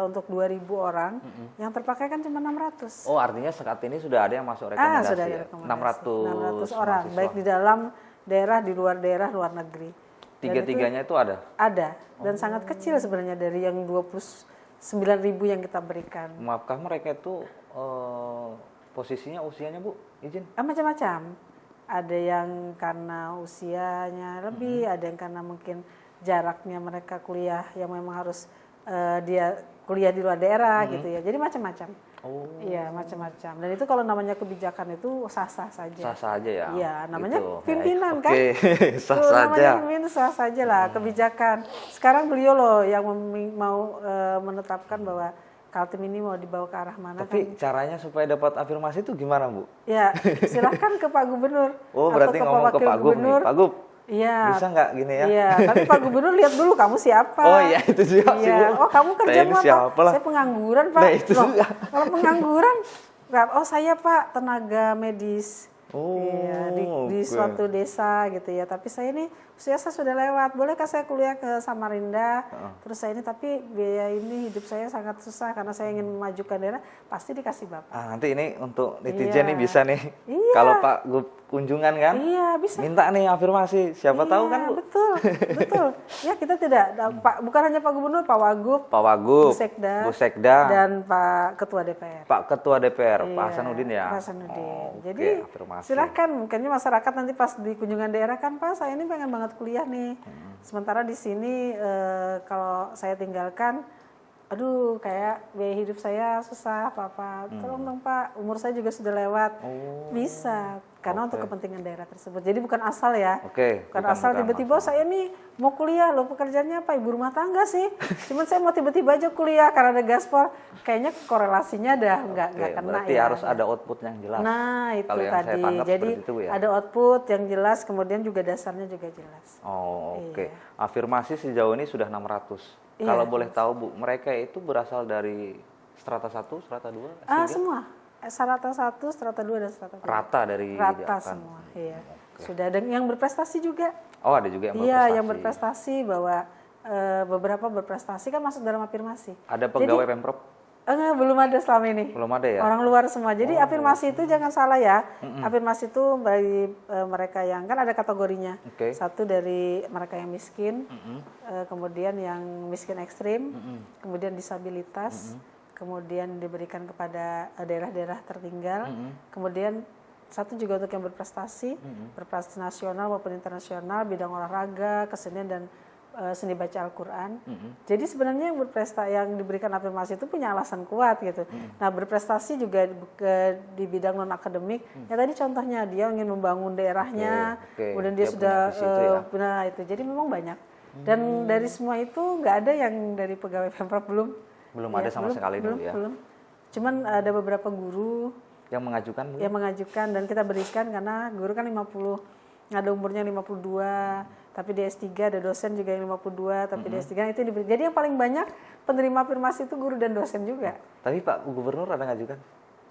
untuk 2.000 orang, yang terpakai kan cuma 600. Artinya saat ini sudah ada yang masuk rekomendasi. Sudah ada rekomendasi. 600 orang, mahasiswa. Baik di dalam daerah, di luar daerah, luar negeri. Tiga-tiganya itu ada? Ada, dan sangat kecil sebenarnya dari yang 29.000 yang kita berikan. Maafkah mereka itu posisinya usianya, Bu? Izin? Macam-macam. Ada yang karena usianya lebih, ada yang karena mungkin jaraknya mereka kuliah yang memang harus dia kuliah di luar daerah gitu ya. Jadi macam-macam. Iya, macam-macam. Dan itu kalau namanya kebijakan itu sah-sah saja. Sah-sah aja ya. Iya, namanya gitu. Pimpinan kan. Sah saja. Namanya pimpinan sah saja lah kebijakan. Sekarang beliau loh yang mau menetapkan bahwa Kaltim ini mau dibawa ke arah mana. Tapi caranya supaya dapat afirmasi itu gimana, Bu? Ya, silahkan ke Pak Gubernur. Berarti atau ngomong ke Pak Gub nih. Pak Gub, iya. Bisa nggak gini ya? Iya, tapi Pak Gubernur lihat dulu kamu siapa. Iya, itu siapa sih, Bu? Kamu kerja apa? Saya pengangguran, Pak. Nah, itu juga. Kalau pengangguran, saya Pak tenaga medis. Iya, di suatu desa gitu ya. Tapi saya ini usia saya sudah lewat. Bolehkah saya kuliah ke Samarinda? Terus saya ini tapi biaya ini hidup saya sangat susah karena saya ingin memajukan daerah. Pasti dikasih Bapak. Nanti ini untuk netizen nih bisa nih. Kalau Pak Gub kunjungan kan? Iya, bisa. Minta nih afirmasi. Siapa tahu kan, Bu? Betul. Ya, kita tidak bukan hanya Pak Gubernur, Pak Wagub, Bu Sekda, dan Pak Ketua DPR. Pak Ketua DPR, Pak Hasanuddin ya. Pak Hasanuddin. Jadi silakan, mungkin masyarakat nanti pas di kunjungan daerah kan, Pak saya ini pengen banget kuliah nih. Sementara di sini kalau saya tinggalkan, aduh kayak biaya hidup saya susah, Pak. Tolong dong Pak, umur saya juga sudah lewat. Bisa, karena untuk kepentingan daerah tersebut. Jadi bukan asal ya. Bukan asal tiba-tiba saya nih mau kuliah loh, pekerjaannya apa? Ibu rumah tangga sih. Cuman saya mau tiba-tiba aja kuliah karena ada gaspol. Kayaknya korelasinya dah nggak kena. Berarti harus ada output yang jelas. Nah, itu kalau tadi. Jadi itu, ya? Ada output yang jelas, kemudian juga dasarnya juga jelas. Afirmasi sejauh ini sudah 600. Kalau boleh tahu, Bu, mereka itu berasal dari strata 1, strata 2? Semua. Strata 1, strata 2, dan strata 3. Rata semua, iya. Sudah ada yang berprestasi juga. Ada juga yang berprestasi. Iya, yang berprestasi bahwa beberapa berprestasi kan masuk dalam afirmasi. Ada pegawai Pemprov? Belum ada selama ini. Belum ada ya? Orang luar semua. Jadi afirmasi itu jangan salah ya. Afirmasi itu bagi mereka yang kan ada kategorinya. Satu dari mereka yang miskin, kemudian yang miskin ekstrim, kemudian disabilitas, kemudian diberikan kepada daerah-daerah tertinggal, kemudian satu juga untuk yang berprestasi, berprestasi nasional maupun internasional, bidang olahraga, kesenian dan seni baca Al-Quran. Jadi sebenarnya yang diberikan afirmasi itu punya alasan kuat gitu. Nah berprestasi juga di bidang non akademik. Ya tadi contohnya dia ingin membangun daerahnya, kemudian dia sudah benar itu. Jadi memang banyak. Dan dari semua itu nggak ada yang dari pegawai Pemprov belum ada sama sekali dulu ya. Belum. Cuman ada beberapa guru yang mengajukan Bu? Yang mengajukan dan kita berikan karena guru kan 50, ada umurnya 52, tapi di S3 ada dosen juga yang 52, tapi di S3 itu diberi. Jadi yang paling banyak penerima afirmasi itu guru dan dosen juga. Tapi Pak Gubernur ada ngajukan?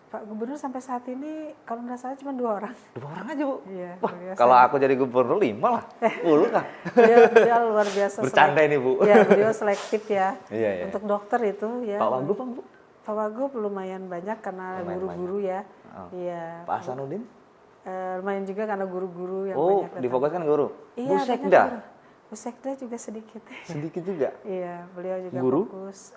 Pak Gubernur sampai saat ini kalau nggak salah cuma 2 orang. 2 orang aja Bu? Iya. Wah, kalau aku jadi gubernur 5 lah. 10 kan? Beliau luar biasa. Bercanda ini Bu. Ya beliau selektif ya. Iya. Untuk dokter itu ya. Pak Wagub Bang Bu? Pak Wagub lumayan banyak karena guru-guru ya. Iya. Pak Hasanuddin? Lumayan juga karena guru-guru yang banyak. Oh, difokuskan guru? Iya, Bu Sekda? Bu Sekda juga sedikit. Sedikit juga? Iya, beliau juga guru? fokus.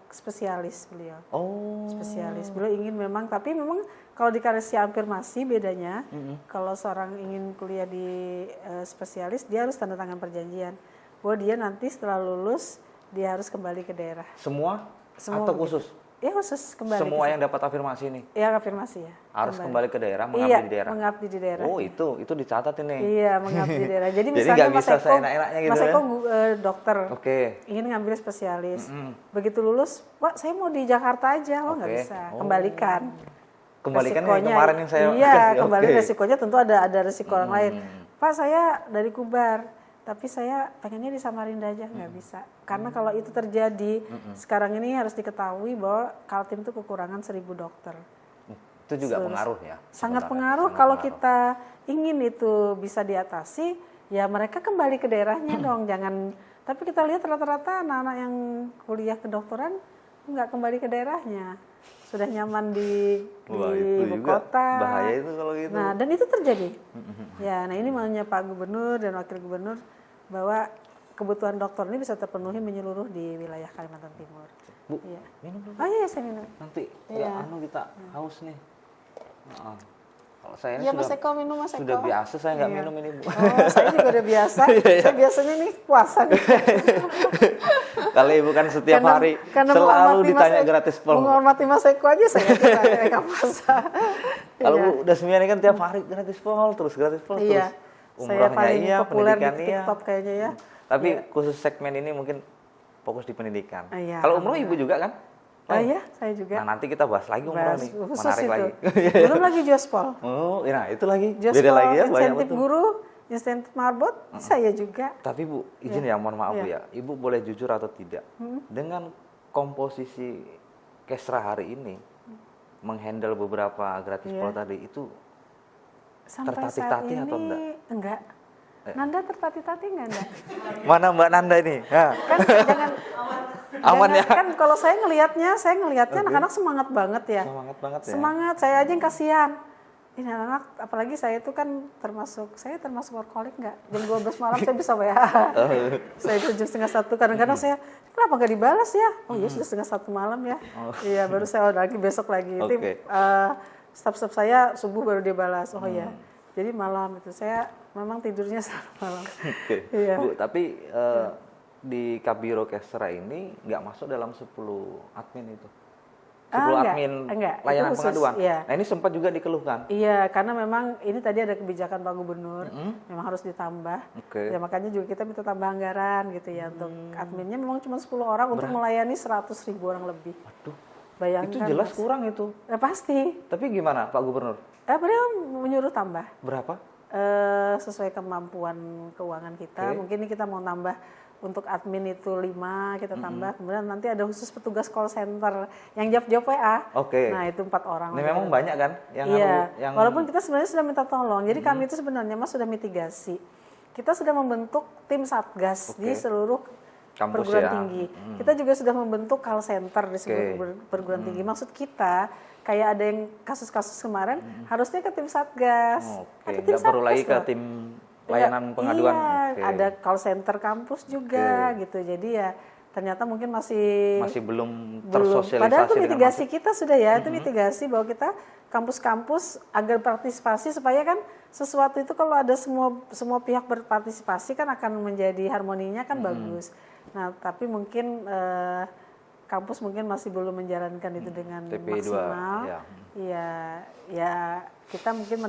Spesialis beliau. Oh. Spesialis. Beliau ingin memang, tapi memang kalau dikasih afirmasi bedanya, kalau seorang ingin kuliah di spesialis, dia harus tanda tangan perjanjian. Bahwa dia nanti setelah lulus, dia harus kembali ke daerah. Semua atau khusus? Ya khusus kembali. Semua yang dapat afirmasi ini? Ya afirmasi ya. Harus kembali ke daerah, mengabdi di daerah? Iya, mengabdi di daerah. Oh itu dicatat ini? Iya, mengabdi di daerah. Jadi Jadi misalnya Mas Eko, gitu Mas Eko dokter, ingin ngambil spesialis. Begitu lulus, Pak saya mau di Jakarta aja, nggak bisa. Kembalikan. Kembalikan yang kemarin yang saya iya, kembali resikonya tentu ada resiko orang lain. Pak saya dari Kubar. Tapi saya pengennya di Samarinda aja, nggak bisa. Karena kalau itu terjadi, sekarang ini harus diketahui bahwa Kaltim itu kekurangan 1.000 dokter. Itu juga pengaruh ya? Sangat pengaruh. Kalau kita ingin itu bisa diatasi, ya mereka kembali ke daerahnya dong. Jangan. Tapi kita lihat rata-rata anak-anak yang kuliah kedokteran nggak kembali ke daerahnya. Sudah nyaman di ibu kota. Bahaya itu kalau gitu. Nah, dan itu terjadi. Ya, nah ini maunya Pak Gubernur dan Wakil Gubernur bahwa kebutuhan dokter ini bisa terpenuhi menyeluruh di wilayah Kalimantan Timur. Bu, ya. Minum dulu. Oh iya, saya minum. Nanti kita haus nih. Kalau saya ya, Mas Eko minum, Mas Eko. Sudah biasa saya nggak minum ini Bu. Oh, saya juga udah biasa. Saya biasanya nih puasa nih. Kalau Ibu kan setiap hari selalu ditanya gratis pol. Menghormati Mas Eko aja saya nggak puasa. Kalau Bu udah Dasmiani kan tiap hari gratis pol terus. Iya. Saya paling populer di TikTok kayaknya ya. Tapi khusus segmen ini mungkin fokus di pendidikan. Iya. Kalau umroh Ibu juga kan? Oh iya, saya juga. Nah nanti kita bahas lagi umroh nih, menarik lagi. Belum lagi Jospol. Oh, nah itu lagi. Jospol, beda lagi ya, insentif guru, insentif marbot, saya juga. Tapi Bu, izin ya, mohon maaf Bu ya. Ibu boleh jujur atau tidak? Dengan komposisi Kesra hari ini, menghandle beberapa gratis pol tadi, itu tertatih-tatih atau enggak? Enggak. Nanda tertatih-tatih enggak? Mana Mbak Nanda ini? Kan jangan aman ya. Kan kalau saya ngelihatnya anak-anak semangat banget ya. Semangat banget ya. Semangat, saya aja yang kasihan. Ini anak-anak, apalagi saya itu kan termasuk workaholic enggak? Jam 12 malam saya bisa WA. Saya itu jam 12:30, kadang-kadang saya, kenapa enggak dibalas ya? Oh iya sudah 12:30 malam ya. Iya baru saya lagi besok lagi. Itu staff-staff saya subuh baru dia balas. Oh iya. Jadi malam itu saya memang tidurnya selalu malam. Iya. Bu, tapi di Kabiro Kesra ini nggak masuk dalam 10 admin itu. 10 admin layanan pengaduan. Iya. Nah ini sempat juga dikeluhkan. Iya, karena memang ini tadi ada kebijakan Pak Gubernur, memang harus ditambah. Ya makanya juga kita minta tambah anggaran gitu ya untuk adminnya memang cuma 10 orang untuk melayani 100.000 orang lebih. Waduh. Bayangkan. Itu jelas kurang itu. Ya pasti. Tapi gimana Pak Gubernur? Beliau menyuruh tambah. Berapa? Sesuai kemampuan keuangan kita. Mungkin ini kita mau tambah untuk admin itu 5 kita tambah. Kemudian nanti ada khusus petugas call center yang jawab WA. Nah itu 4 orang. Ini memang banyak kan? Yang walaupun kita sebenarnya sudah minta tolong. Jadi kami itu sebenarnya Mas sudah mitigasi. Kita sudah membentuk tim satgas di seluruh kampus perguruan tinggi. Kita juga sudah membentuk call center di seluruh perguruan tinggi. Maksud kita kayak ada yang kasus-kasus kemarin harusnya ke tim satgas. Ada tim satgas perlu lagi ke tim layanan pengaduan. Iya, ada call center kampus juga gitu. Jadi ya ternyata mungkin masih belum tersosialisasi. Padahal itu mitigasi kita sudah ya, itu mitigasi bahwa kita kampus-kampus agar partisipasi supaya kan sesuatu itu kalau ada semua pihak berpartisipasi kan akan menjadi harmoninya kan bagus. Nah, tapi mungkin kampus mungkin masih belum menjalankan itu dengan maksimal. Ya kita mungkin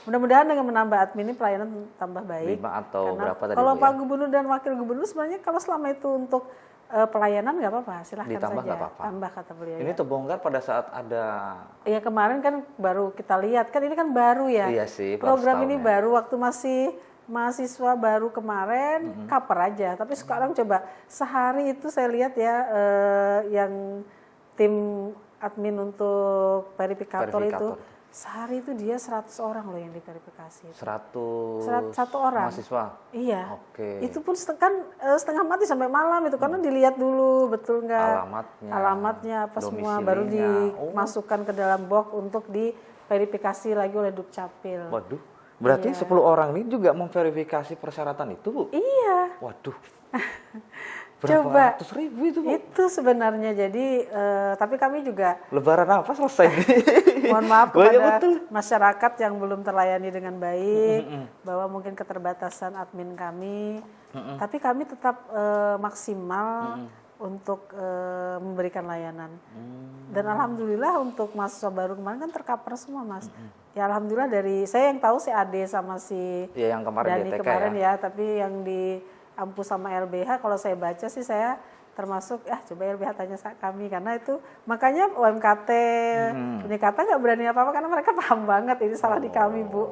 mudah-mudahan dengan menambah admin ini pelayanan tambah baik. 5 atau karena berapa tadi kalau Bu, Pak Gubernur dan Wakil Gubernur sebenarnya kalau selama itu untuk pelayanan nggak apa-apa, silahkan ditambah saja. Nggak apa-apa. Tambah kata beliau. Ini terbongkar pada saat ada. Ya kemarin kan baru kita lihat kan ini kan baru ya. Iya sih. Program ini baru waktu masih mahasiswa baru kemarin cover aja. Tapi sekarang coba sehari itu saya lihat ya yang tim admin untuk verifikator itu sehari itu dia 100 orang loh yang diverifikasi. 101 orang. Mahasiswa? Iya. Oke. Itu pun setengah mati sampai malam itu karena dilihat dulu betul nggak alamatnya apa semua baru dimasukkan ke dalam box untuk diverifikasi lagi oleh Dukcapil. Waduh. Berarti 10 orang ini juga memverifikasi persyaratan itu, Bu? Iya. Waduh. Coba ratus ribu itu, Bu? Itu sebenarnya jadi tapi kami juga Lebaran apa selesai? mohon maaf kepada masyarakat yang belum terlayani dengan baik bahwa mungkin keterbatasan admin kami tapi kami tetap maksimal untuk memberikan layanan dan alhamdulillah untuk mahasiswa baru kemarin kan tercover semua Mas. Ya alhamdulillah dari saya yang tahu si Ade sama si yang kemarin Dani kemarin ya tapi yang di Ampus sama LBH kalau saya baca sih saya termasuk coba LBH tanya kami karena itu makanya UMKT ini kata nggak berani apa-apa karena mereka paham banget ini salah di kami Bu.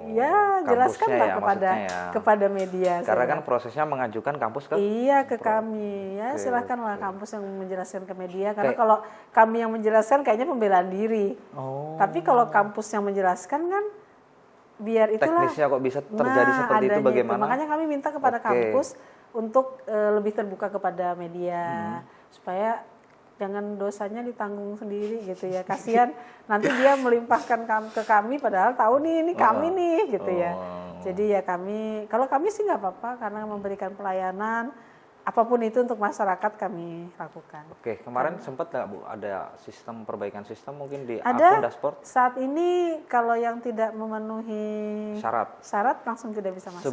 Ya jelaskanlah kepada media. Karena kan prosesnya mengajukan kampus ke ke kami ya silahkanlah kampus yang menjelaskan ke media karena kalau kami yang menjelaskan kayaknya pembelaan diri. Tapi kalau kampus yang menjelaskan kan biar itulah teknisnya kok bisa terjadi seperti itu bagaimana? Makanya kami minta kepada kampus untuk lebih terbuka kepada media supaya jangan dosanya ditanggung sendiri gitu ya. Kasihan nanti dia melimpahkan ke kami padahal tahu nih ini kami nih gitu ya. Jadi ya kalau kami sih nggak apa-apa karena memberikan pelayanan apapun itu untuk masyarakat kami lakukan. Oke, kemarin sempat nggak Bu ada perbaikan sistem mungkin di akun dashboard? Saat ini kalau yang tidak memenuhi syarat langsung tidak bisa masuk.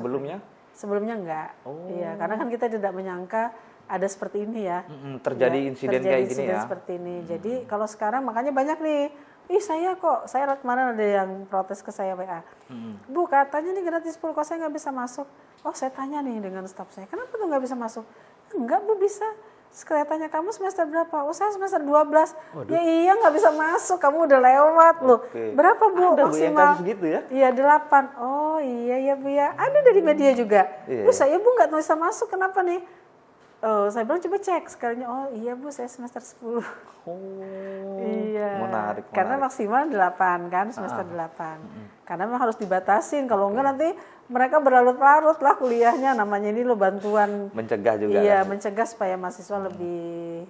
Sebelumnya enggak. Iya, karena kan kita tidak menyangka ada seperti ini ya. Terjadi insiden kayak gini ya. Seperti ini. Jadi kalau sekarang makanya banyak nih. Saya kemarin ada yang protes ke saya WA. Bu katanya nih gratis full kok saya nggak bisa masuk. Saya tanya nih dengan staf saya, kenapa tuh nggak bisa masuk? Enggak Bu bisa. Kelihatannya kamu semester berapa? Saya semester 12. Waduh. Ya iya nggak bisa masuk, kamu udah lewat loh. Berapa Bu maksimal? Gitu ya? Iya 8. Oh iya ya Bu ya. Ada dari media juga. Bu saya Bu nggak bisa masuk, kenapa nih? Saya bilang coba cek sekalinya. Oh iya Bu saya semester 10. Iya. Menarik. Karena maksimal 8 kan semester 8. Karena memang harus dibatasin. Kalau enggak nanti mereka berlarut-larut lah kuliahnya. Namanya ini loh bantuan. Mencegah juga. Iya mencegah supaya mahasiswa lebih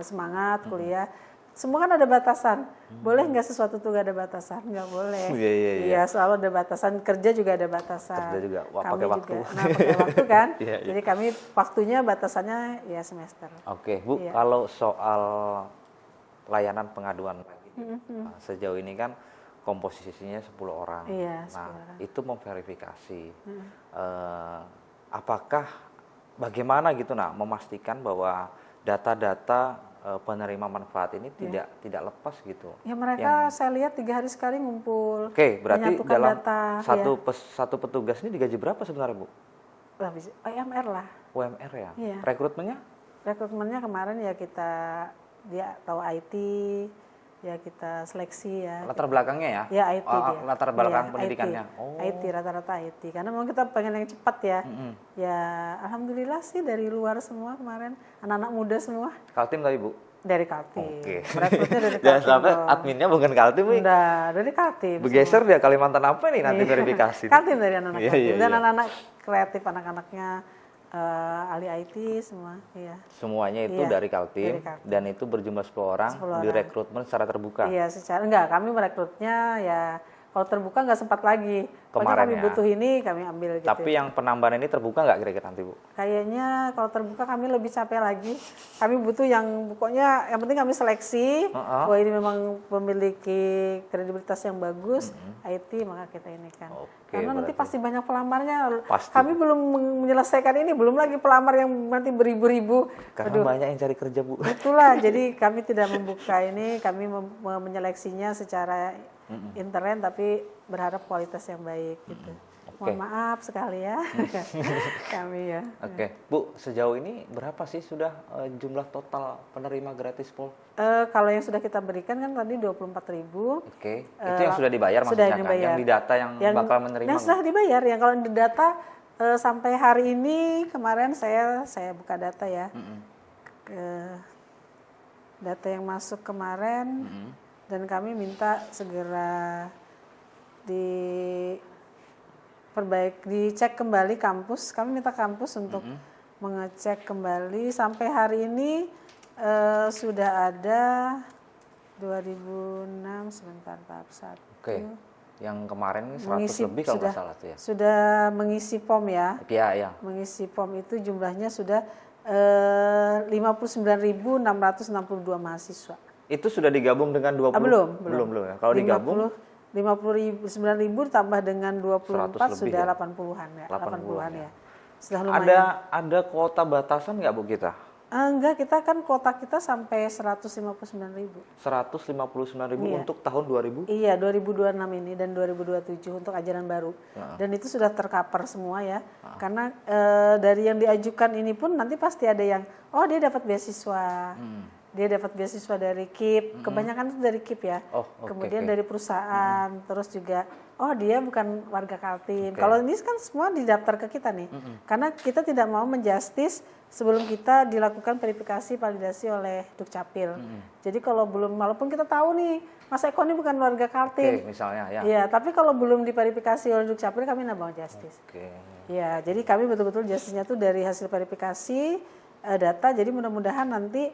semangat kuliah. Semua kan ada batasan. Boleh nggak sesuatu tuh nggak ada batasan? Nggak boleh. Iya, selalu ada batasan. Kerja juga ada batasan. Kerja juga. Pakai waktu. Pakai waktu kan. Jadi kami waktunya batasannya ya semester. Oke, Bu. Kalau soal layanan pengaduan lagi, sejauh ini kan komposisinya 10 orang. Iya, 10 orang. Itu memverifikasi. Apakah bagaimana gitu memastikan bahwa data-data penerima manfaat ini tidak lepas gitu. Ya mereka saya lihat 3 hari sekali ngumpul. Oke, berarti dalam data, satu petugas ini digaji berapa sebenarnya Bu? UMR lah. UMR ya? Iya. Rekrutmennya kemarin ya dia tahu IT, ya kita seleksi ya. Latar belakangnya ya? Ya IT dia. Latar belakang pendidikannya. IT rata-rata IT. Karena memang kita pengen yang cepat ya. Ya alhamdulillah sih dari luar semua kemarin, anak-anak muda semua. Kaltim tapi Bu? Dari Kaltim. Oke. Rekrutnya dari Kaltim. Jangan sampai adminnya bukan Kaltim Bu? Udah, dari Kaltim. Bergeser dia Kalimantan apa nih nanti verifikasi? Kaltim dari anak-anak Kaltim. Dan anak-anak kreatif, anak-anaknya ahli IT semua, iya. Semuanya itu dari Kaltim, dan itu berjumlah 10 orang, direkrutmen secara terbuka. Iya, kami merekrutnya ya Kalau terbuka nggak sempat lagi. Pokoknya kami butuh ini, kami ambil gitu. Tapi yang penambahan ini terbuka nggak kira-kira nanti, Bu? Kayaknya kalau terbuka kami lebih capek lagi. Kami butuh yang pokoknya yang penting kami seleksi bahwa ini memang memiliki kredibilitas yang bagus, IT, maka kita ini kan. Karena nanti pasti banyak pelamarnya. Pasti. Kami belum menyelesaikan ini, belum lagi pelamar yang nanti beribu-ribu. Karena banyak yang cari kerja, Bu. Itulah, jadi kami tidak membuka ini, kami menyeleksinya secara intern, tapi berharap kualitas yang baik gitu. Mohon maaf sekali ya, kami ya. Bu, sejauh ini berapa sih sudah jumlah total penerima gratis pol? Kalau yang sudah kita berikan kan tadi 24.000. Itu yang sudah dibayar maksudnya kan? Yang di data yang bakal menerima? Yang sudah dibayar, yang kalau di data sampai hari ini, kemarin saya buka data ya. Data yang masuk kemarin, dan kami minta segera dicek kembali kampus. Kami minta kampus untuk mengecek kembali. Sampai hari ini sudah ada 2006, sebentar tahap 1. Yang kemarin 100 lebih kalau nggak salah tuh ya. Sudah mengisi POM ya. Iya. Mengisi POM itu jumlahnya sudah 59.662 mahasiswa. Itu sudah digabung dengan 20? Belum ya. Kalau digabung 59.000 tambah dengan 24 sudah ya? 80-an ya. 80-an ya. Sudah lumayan. Ada kuota batasan nggak, Bu, kita? Enggak, kita kan kuota kita sampai 159.000. 159.000 untuk tahun 2000? Iya, 2026 ini dan 2027 untuk ajaran baru. Dan itu sudah tercover semua ya. Karena dari yang diajukan ini pun nanti pasti ada yang, dia dapat beasiswa. Dia dapat beasiswa dari KIP, kebanyakan itu dari KIP ya. Kemudian dari perusahaan, terus juga dia bukan warga Kaltim. Kalau ini kan semua didaftar ke kita nih. Karena kita tidak mau menjustis sebelum kita dilakukan verifikasi validasi oleh Dukcapil. Jadi kalau belum, walaupun kita tahu nih Mas Eko ini bukan warga Kaltim. Misalnya ya. Iya, tapi kalau belum diverifikasi oleh Dukcapil kami nggak mau justice. Ya, jadi kami betul-betul justice-nya tuh dari hasil verifikasi data. Jadi mudah-mudahan nanti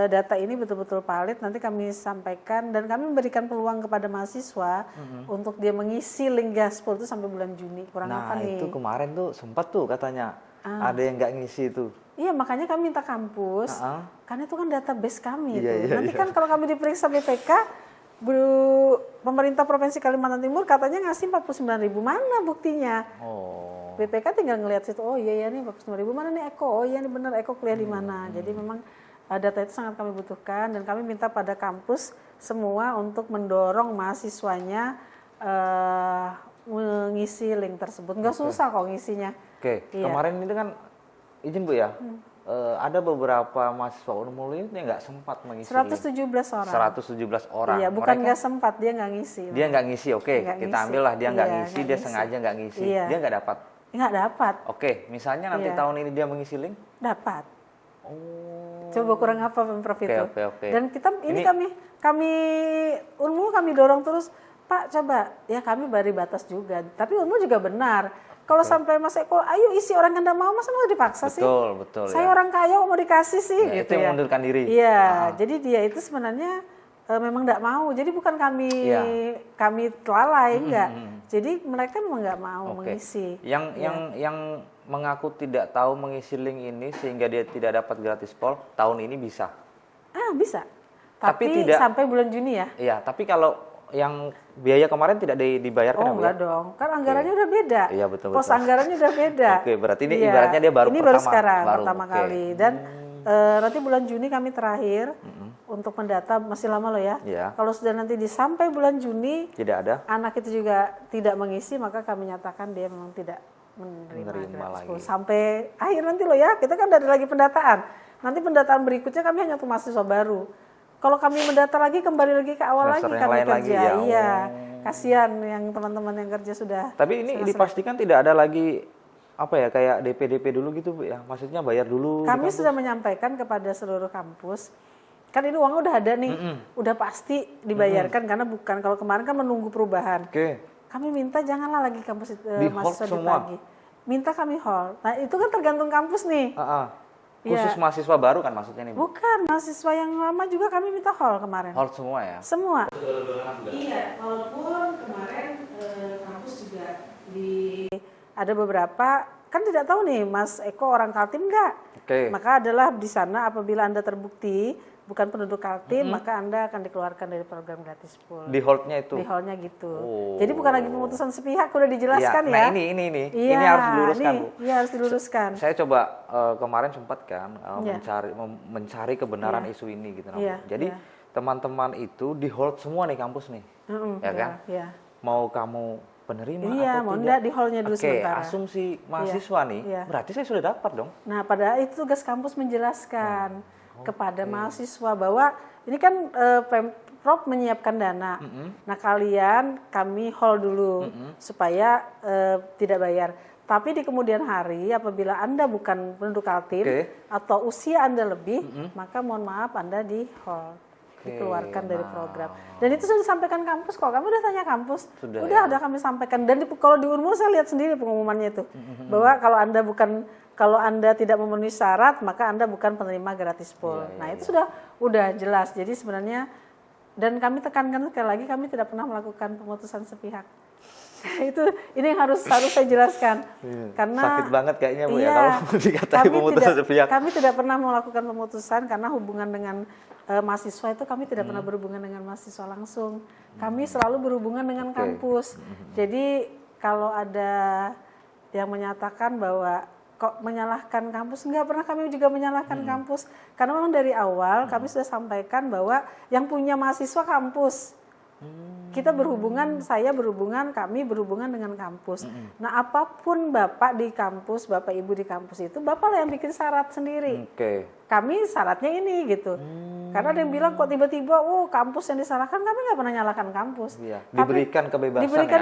data ini betul-betul valid, nanti kami sampaikan dan kami memberikan peluang kepada mahasiswa untuk dia mengisi link gaspol itu sampai bulan Juni. Kurang apa nih? Nah itu kemarin tuh sempat tuh katanya ada yang nggak ngisi itu. Iya, makanya kami minta kampus, karena itu kan database kami. Nanti kan kalau kami diperiksa BPK, pemerintah Provinsi Kalimantan Timur katanya ngasih 49.000, mana buktinya? BPK tinggal ngelihat situ, iya nih 49.000, mana nih Eko? Iya nih benar, Eko kuliah di mana? Jadi memang data itu sangat kami butuhkan dan kami minta pada kampus semua untuk mendorong mahasiswanya mengisi link tersebut. Nggak susah kok ngisinya. Kemarin ini kan izin Bu ya, ada beberapa mahasiswa Unmul ini yang nggak sempat mengisi 117 orang. 117 orang. Iya, bukan nggak sempat, dia nggak ngisi. Dia nggak ngisi, kita ambil lah dia nggak ngisi, dia sengaja nggak ngisi, dia nggak dapat. Nggak dapat. Misalnya nanti tahun ini dia mengisi link? Dapat. Coba kurang apa Pemprov itu. Dan kita ini kami Unmul kami dorong terus, Pak coba ya, kami beri batas juga. Tapi Unmul juga benar. Kalau sampai Mas Eko, ayo isi, orang yang nggak mau, masa mau dipaksa sih? Betul. Saya orang kaya mau dikasih sih. Ya, gitu itu yang mengundurkan diri. Iya, jadi dia itu sebenarnya memang nggak mau. Jadi bukan kami lalai, enggak. Jadi mereka memang nggak mau mengisi. Yang mengaku tidak tahu mengisi link ini sehingga dia tidak dapat gratis pol, tahun ini bisa? Bisa. Tapi tidak sampai bulan Juni ya? Iya, tapi kalau yang biaya kemarin tidak dibayarkan? Enggak dong, kan anggarannya udah beda. Iya, betul. Pos anggarannya udah beda. Berarti ini ibaratnya dia baru pertama kali. Dan nanti bulan Juni kami terakhir untuk mendata, masih lama loh ya. Kalau sudah nanti sampai bulan Juni tidak ada, anak itu juga tidak mengisi, maka kami nyatakan dia memang tidak menerima lagi. Sampai akhir nanti loh ya, kita kan ada lagi pendataan. Nanti pendataan berikutnya kami hanya untuk mahasiswa baru. Kalau kami mendata lagi, kembali lagi ke awal lagi kami kerja. Iya, kasihan yang teman-teman yang kerja sudah. Tapi ini dipastikan tidak ada lagi kayak DP dulu gitu Bu ya? Maksudnya bayar dulu. Kami sudah menyampaikan kepada seluruh kampus. Kan ini uang udah ada nih, udah pasti dibayarkan karena bukan, kalau kemarin kan menunggu perubahan. Kami minta janganlah lagi kampus mahasiswa ditagih. Minta kami hold. Nah itu kan tergantung kampus nih. Khusus mahasiswa baru kan maksudnya nih? Bukan, mahasiswa yang lama juga kami minta hall kemarin. Hall semua ya? Semua. Iya, walaupun kemarin kampus juga ada beberapa, kan tidak tahu nih Mas Eko orang Kaltim nggak? Maka adalah di sana apabila Anda terbukti bukan penduduk Kaltim, maka Anda akan dikeluarkan dari program gratis pool. Di hall-nya itu? Di hall-nya gitu. Jadi bukan lagi pemutusan sepihak, udah dijelaskan ya. Nah ini harus diluruskan Bu. Iya harus diluruskan. Saya coba kemarin sempat kan mencari kebenaran isu ini gitu. Jadi teman-teman itu di hold semua nih kampus nih, ya kan? Mau kamu penerima atau mau tidak? enggak di hall-nya dulu sementara. Asumsi mahasiswa nih, berarti saya sudah dapat dong. Nah, pada itu tugas kampus menjelaskan kepada mahasiswa bahwa ini kan Pemprov menyiapkan dana. Nah, kami hold dulu supaya tidak bayar. Tapi di kemudian hari apabila Anda bukan penduduk Kaltim atau usia Anda lebih, maka mohon maaf Anda di hold. Dikeluarkan dari program. Dan itu sudah disampaikan kampus kok. Kamu udah tanya kampus? Udah kami sampaikan. Dan kalau di Unmul saya lihat sendiri pengumumannya itu. Bahwa kalau Anda tidak memenuhi syarat, maka Anda bukan penerima gratis pool. Nah, itu udah jelas. Jadi sebenarnya, dan kami tekankan sekali lagi, kami tidak pernah melakukan pemutusan sepihak. Ini yang harus saya jelaskan. Karena sakit banget kayaknya Bu ya kalau dikatai pemutusan sepihak. Kami tidak pernah melakukan pemutusan karena hubungan dengan mahasiswa itu kami tidak pernah berhubungan dengan mahasiswa langsung. Kami selalu berhubungan dengan kampus. Jadi kalau ada yang menyatakan bahwa kok menyalahkan kampus, enggak pernah kami juga menyalahkan kampus. Karena memang dari awal kami sudah sampaikan bahwa yang punya mahasiswa kampus. Kita kami berhubungan dengan kampus. Nah, apapun Bapak di kampus, Bapak Ibu di kampus itu, Bapak lah yang bikin syarat sendiri. Kami syaratnya ini gitu. Karena ada yang bilang kok tiba-tiba, kampus yang disalahkan, kami nggak pernah nyalahkan kampus. Diberikan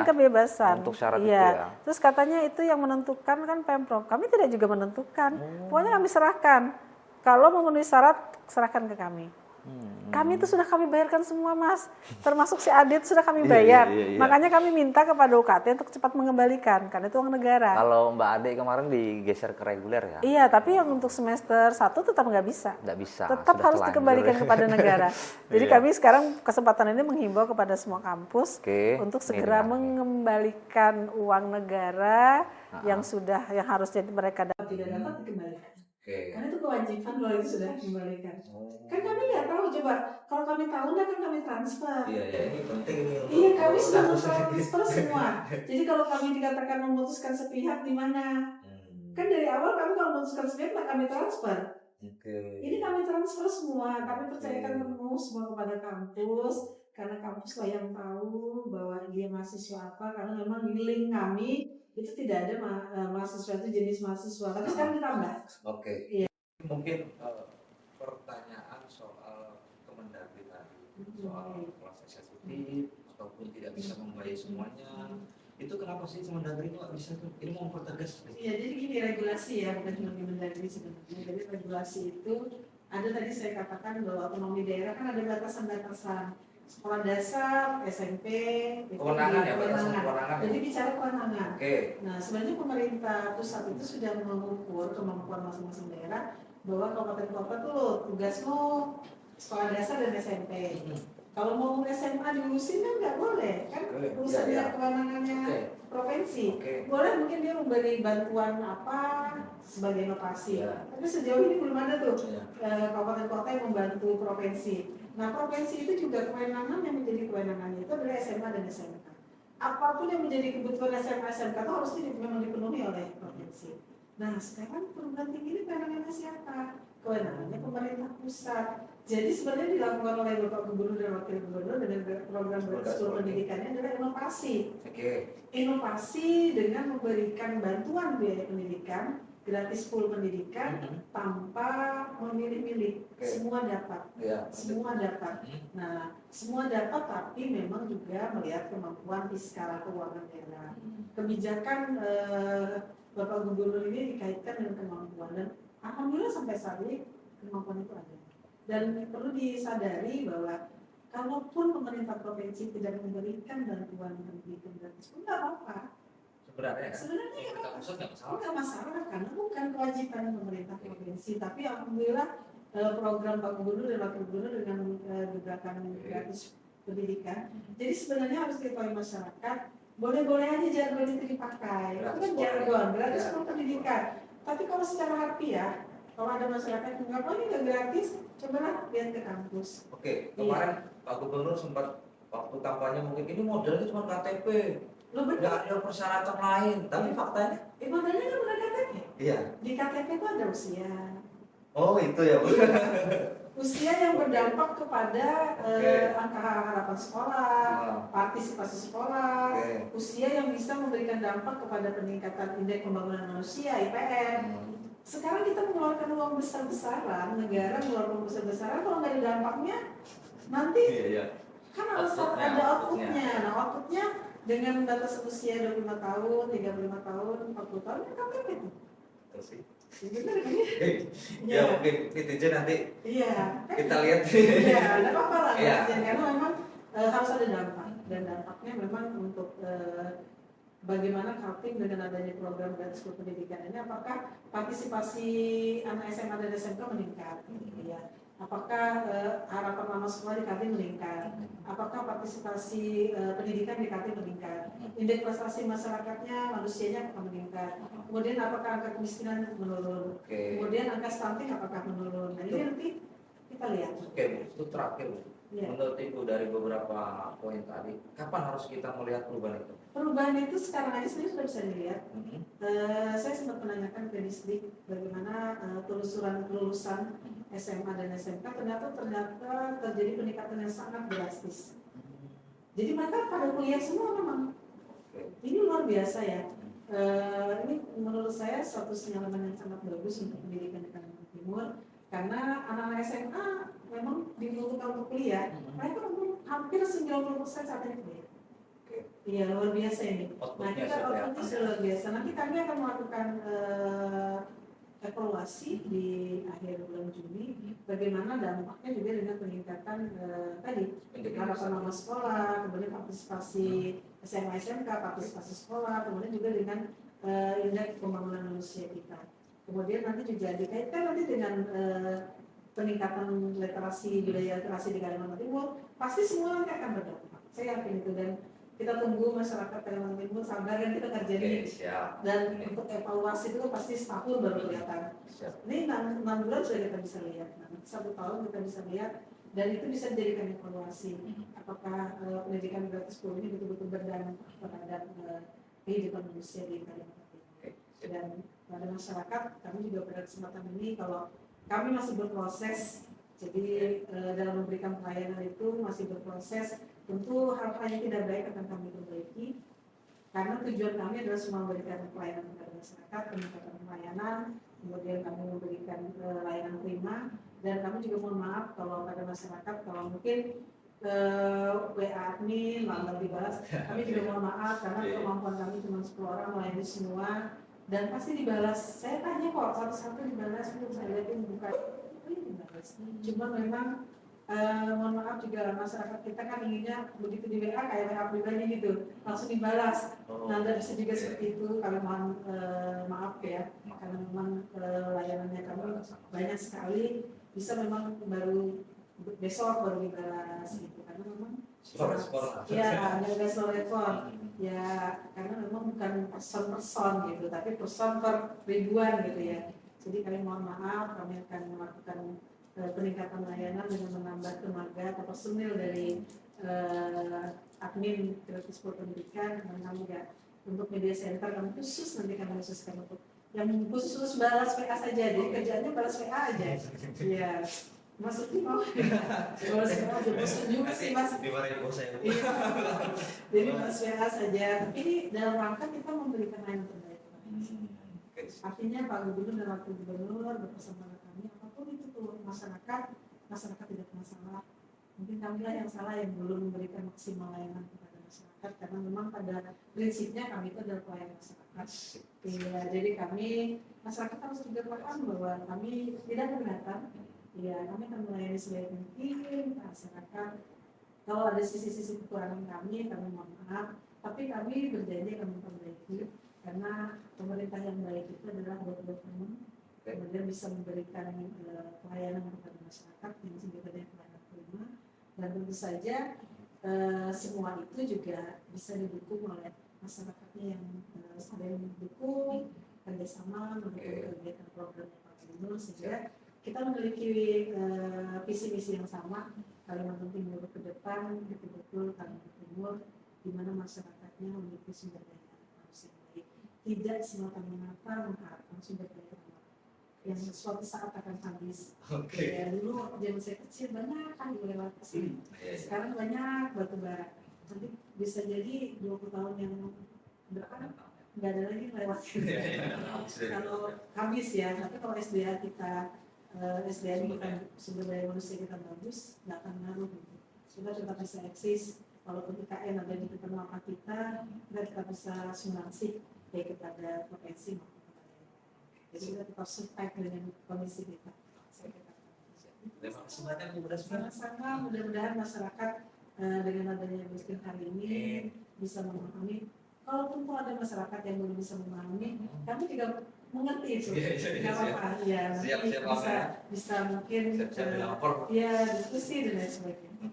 kebebasan untuk syarat itu ya. Terus katanya itu yang menentukan kan Pemprov. Kami tidak juga menentukan. Pokoknya kami serahkan. Kalau memenuhi syarat, serahkan ke kami. Kami itu sudah kami bayarkan semua Mas, termasuk si Adit sudah kami bayar. Makanya kami minta kepada UKT untuk cepat mengembalikan, karena itu uang negara. Kalau Mbak Ade kemarin digeser ke reguler ya? Iya, tapi yang untuk semester 1 tetap nggak bisa. Nggak bisa. Tetap harus dikembalikan kepada negara. Jadi kami sekarang kesempatan ini menghimbau kepada semua kampus untuk segera mengembalikan uang negara yang harusnya mereka dapat tidak dapat dikembalikan. Karena itu kewajiban kalau itu sudah dikembalikan. Kan kami nggak tahu, coba kalau kami tahu kan kami transfer. Ini penting ini. Iya, kami sudah transfer semua. Jadi kalau kami dikatakan memutuskan sepihak di mana? Kan dari awal kami kalau memutuskan sepihak kami transfer. Ini kami transfer semua, kami percayakan penuh semua kepada kampus. Karena kampus lah yang tahu bahwa dia mahasiswa apa, karena memang di link kami itu tidak ada mahasiswa itu jenis mahasiswa, tapi sekarang ditambah. Iya. Mungkin pertanyaan soal Kemendagri tadi, soal kelas sensitif ataupun tidak bisa membayar semuanya, itu kenapa sih Kemendagri itu nggak bisa tuh? Ini mau mempertegas. Iya, jadi gini regulasi ya, bukan cuma Kemendagri sebenarnya. Jadi regulasi itu ada tadi saya katakan bahwa otonomi daerah kan ada batasan-batasan. Sekolah dasar, SMP, kewenangan ya, kewenangan. Jadi bicara kewenangan. Nah, sebenarnya pemerintah pusat itu sudah mengukur kemampuan masing-masing daerah bahwa kabupaten kota tuh tugasmu sekolah dasar dan SMP. Kalau mau SMA diurusin kan nggak boleh, kan urusannya kewenangannya provinsi. Boleh mungkin dia memberi bantuan apa sebagai inovasi. Tapi sejauh ini belum ada tuh kabupaten kota yang membantu provinsi. Nah, provinsi itu juga kewenangan yang menjadi kewenangannya itu adalah SMA dan SMK. Apapun yang menjadi kebutuhan SMA SMK itu harusnya memang dipenuhi oleh provinsi. Nah, sekarang perguruan tinggi ini kewenangannya siapa? Kewenangannya pemerintah pusat. Jadi sebenarnya dilakukan oleh Bapak Gubernur dan Wakil Gubernur dengan program Gratis Pendidikannya adalah inovasi. Inovasi dengan memberikan bantuan biaya pendidikan, gratis pool pendidikan tanpa memilih-milih. Semua dapat. Semua dapat. Nah, semua dapat tapi memang juga melihat kemampuan fiskal keuangan daerah. Kebijakan Bapak Gubernur ini dikaitkan dengan kemampuan, dan alhamdulillah sampai saat ini kemampuan itu ada. Dan perlu disadari bahwa kalaupun pemerintah provinsi tidak memberikan bantuan pendidikan gratis pun nggak apa-apa. sebenarnya kan? Sebenarnya Kalau kita pusat nggak masalah. nggak masalah karena bukan kewajiban pemerintah provinsi, tapi alhamdulillah program Pak Gubernur dan Wakil Gubernur dengan gebrakan gratis pendidikan. Jadi sebenarnya harus diketahui masyarakat, boleh-boleh aja jargon itu dipakai. Itu kan jargon gratis pendidikan. Tapi kalau secara harfiah, kalau ada masyarakat yang nggak ini nggak gratis, cobalah lihat ke kampus. Oke, kemarin Pak Gubernur sempat waktu kampanye mungkin ini modelnya cuma KTP, nggak ada persyaratan lain. Tapi faktanya? Modelnya kan udah KTP. Iya. Di KTP itu ada usia. Oh itu ya Bu. Usia yang berdampak kepada angka harapan sekolah, partisipasi sekolah, usia yang bisa memberikan dampak kepada peningkatan indeks pembangunan manusia (IPM). Sekarang kita mengeluarkan uang besar-besaran, negara mengeluarkan uang besar-besaran, kalau nggak ada dampaknya, nanti kan harus ada outputnya. Nah outputnya dengan batas usia 25 tahun, 35 tahun, 40 tahun, ya KTP itu. Benar kan ya? Ya mungkin netizen nanti kita lihat. Iya, ada apa-apa lah karena memang harus ada dampak, dan dampaknya memang untuk bagaimana Kaltim dengan adanya program gratis pendidikan ini, apakah partisipasi anak SMA dan SMK meningkat, ya? Apakah harapan lama sekolah di Kaltim meningkat? Apakah partisipasi pendidikan di Kaltim meningkat? Indeks prestasi masyarakatnya, manusianya apakah meningkat? Kemudian apakah angka kemiskinan menurun? Kemudian angka stunting apakah menurun? Nah ini nanti kita lihat. Oke Bu, itu terakhir Bu. Menurut Ibu dari beberapa poin tadi, kapan harus kita melihat perubahan itu? Perubahan itu sekarang aja sebenarnya sudah bisa dilihat. Saya sempat menanyakan ke Disdik bagaimana telusuran kelulusan SMA dan SMK, ternyata terjadi peningkatan yang sangat drastis. Jadi mereka pada kuliah semua memang. Ini luar biasa ya. Ini menurut saya suatu sinyalemen yang sangat bagus untuk pendidikan di Kalimantan Timur, karena anak-anak SMA memang dibutuhkan untuk kuliah. Mereka hampir 90% saat ini kuliah. Iya, luar biasa ini. Nah kita outputnya sudah luar biasa. Nanti kami akan melakukan evaluasi di akhir bulan Juni, bagaimana dampaknya juga dengan peningkatan tadi harapan lama sekolah, kemudian partisipasi SMA SMK, partisipasi sekolah, kemudian juga dengan indeks pembangunan manusia kita. Kemudian nanti juga dikaitkan nanti dengan peningkatan literasi, budaya literasi di Kalimantan Timur, pasti semua nanti akan berdampak. Saya yakin itu, dan kita tunggu masyarakat Kalimantan Timur sabar dan kita kerjain. Dan untuk evaluasi itu pasti setahun baru kelihatan. Ini 6 bulan sudah kita bisa lihat. Nah, 1 tahun kita bisa lihat, dan itu bisa dijadikan evaluasi. Apakah pendidikan gratis ini betul-betul berdampak terhadap kehidupan manusia di Kalimantan Timur. Dan pada masyarakat, kami juga pada kesempatan ini, kalau kami masih berproses, jadi dalam memberikan pelayanan itu masih berproses. Tentu hal-hal yang tidak baik akan kami perbaiki, karena tujuan kami adalah semua memberikan pelayanan kepada masyarakat, peningkatan pelayanan, kemudian kami memberikan layanan prima, dan kami juga mohon maaf kalau pada masyarakat, kalau mungkin WA admin lambat dibalas, kami juga mohon maaf karena kemampuan kami cuma 10 orang melayani semua, dan pasti dibalas. Saya tanya kok satu-satu dibalas, belum saya lihatin bukan ini dibalas. Cuma memang mohon maaf juga masyarakat kita kan inginnya begitu di WA kayak WA pribadi gitu, langsung dibalas. Nah, tidak bisa juga seperti itu. Kalau mohon maaf ya, karena memang layanannya kami banyak sekali, bisa memang baru besok baru dibalas gitu, karena memang ya ada slow respon ya, karena memang bukan person gitu, tapi person per ribuan gitu ya. Jadi kami mohon maaf, kami akan melakukan peningkatan layanan dengan menambah tenaga atau personil dari admin gratis pendidikan, dan kami juga untuk media center kami khusus, nanti kami khususkan untuk yang khusus balas WA saja, jadi kerjanya balas WA aja. Iya, maksudnya mau balas WA bosan juga sih mas. Jadi balas WA saja. Tapi ini dalam rangka kita memberikan layanan terbaik. Artinya Pak Gubernur dan Wakil Gubernur bersama kami, apapun itu tuh masyarakat tidak masalah. Mungkin kamilah yang salah yang belum memberikan maksimal layanan kepada masyarakat, karena memang pada prinsipnya kami itu adalah pelayan masyarakat. Ya, jadi kami masyarakat harus juga paham bahwa kami tidak keberatan. Ya, kami akan melayani sebaik mungkin masyarakat. Kalau ada sisi-sisi kekurangan kami mohon maaf. Tapi kami berjanji akan memperbaiki. karena pemerintah yang baik itu adalah government, kemudian bisa memberikan pelayanan kepada masyarakat yang disebut dengan pelayanan prima, dan tentu saja semua itu juga bisa didukung oleh masyarakatnya yang saling mendukung, kerjasama mendukung kegiatan programnya Pak Gubernur, sehingga kita memiliki visi misi yang sama. Kalimantan Timur ke depan betul-betul Kalimantan Timur di mana masyarakatnya memiliki sumber daya manusia yang baik, tidak semata-mata mengharapkan sumber daya alam yang suatu saat akan habis. Ya, dulu zaman saya kecil banyak kan lewat ke sini. Sekarang banyak batu bara. Nanti bisa jadi 20 tahun yang depan nggak ada lagi lewat sini. Kalau habis ya, tapi kalau SDA kita SDA bukan sumber daya manusia kita bagus, nggak akan ngaruh. Kita tetap bisa eksis. Walaupun IKN ada di depan mata kita tetap bisa sumbangsi baik kepada provinsi maupun kepada daerah. Jadi kita tetap survive dengan kondisi kita. Terima kasih banyak Bu Rasmi. Sama-sama, mudah-mudahan masyarakat dengan adanya miskin hari ini bisa memahami. Kalaupun ada masyarakat yang belum bisa memahami, kami juga mengerti itu. Tidak apa-apa, ya. Bisa mungkin diskusi dan lain sebagainya.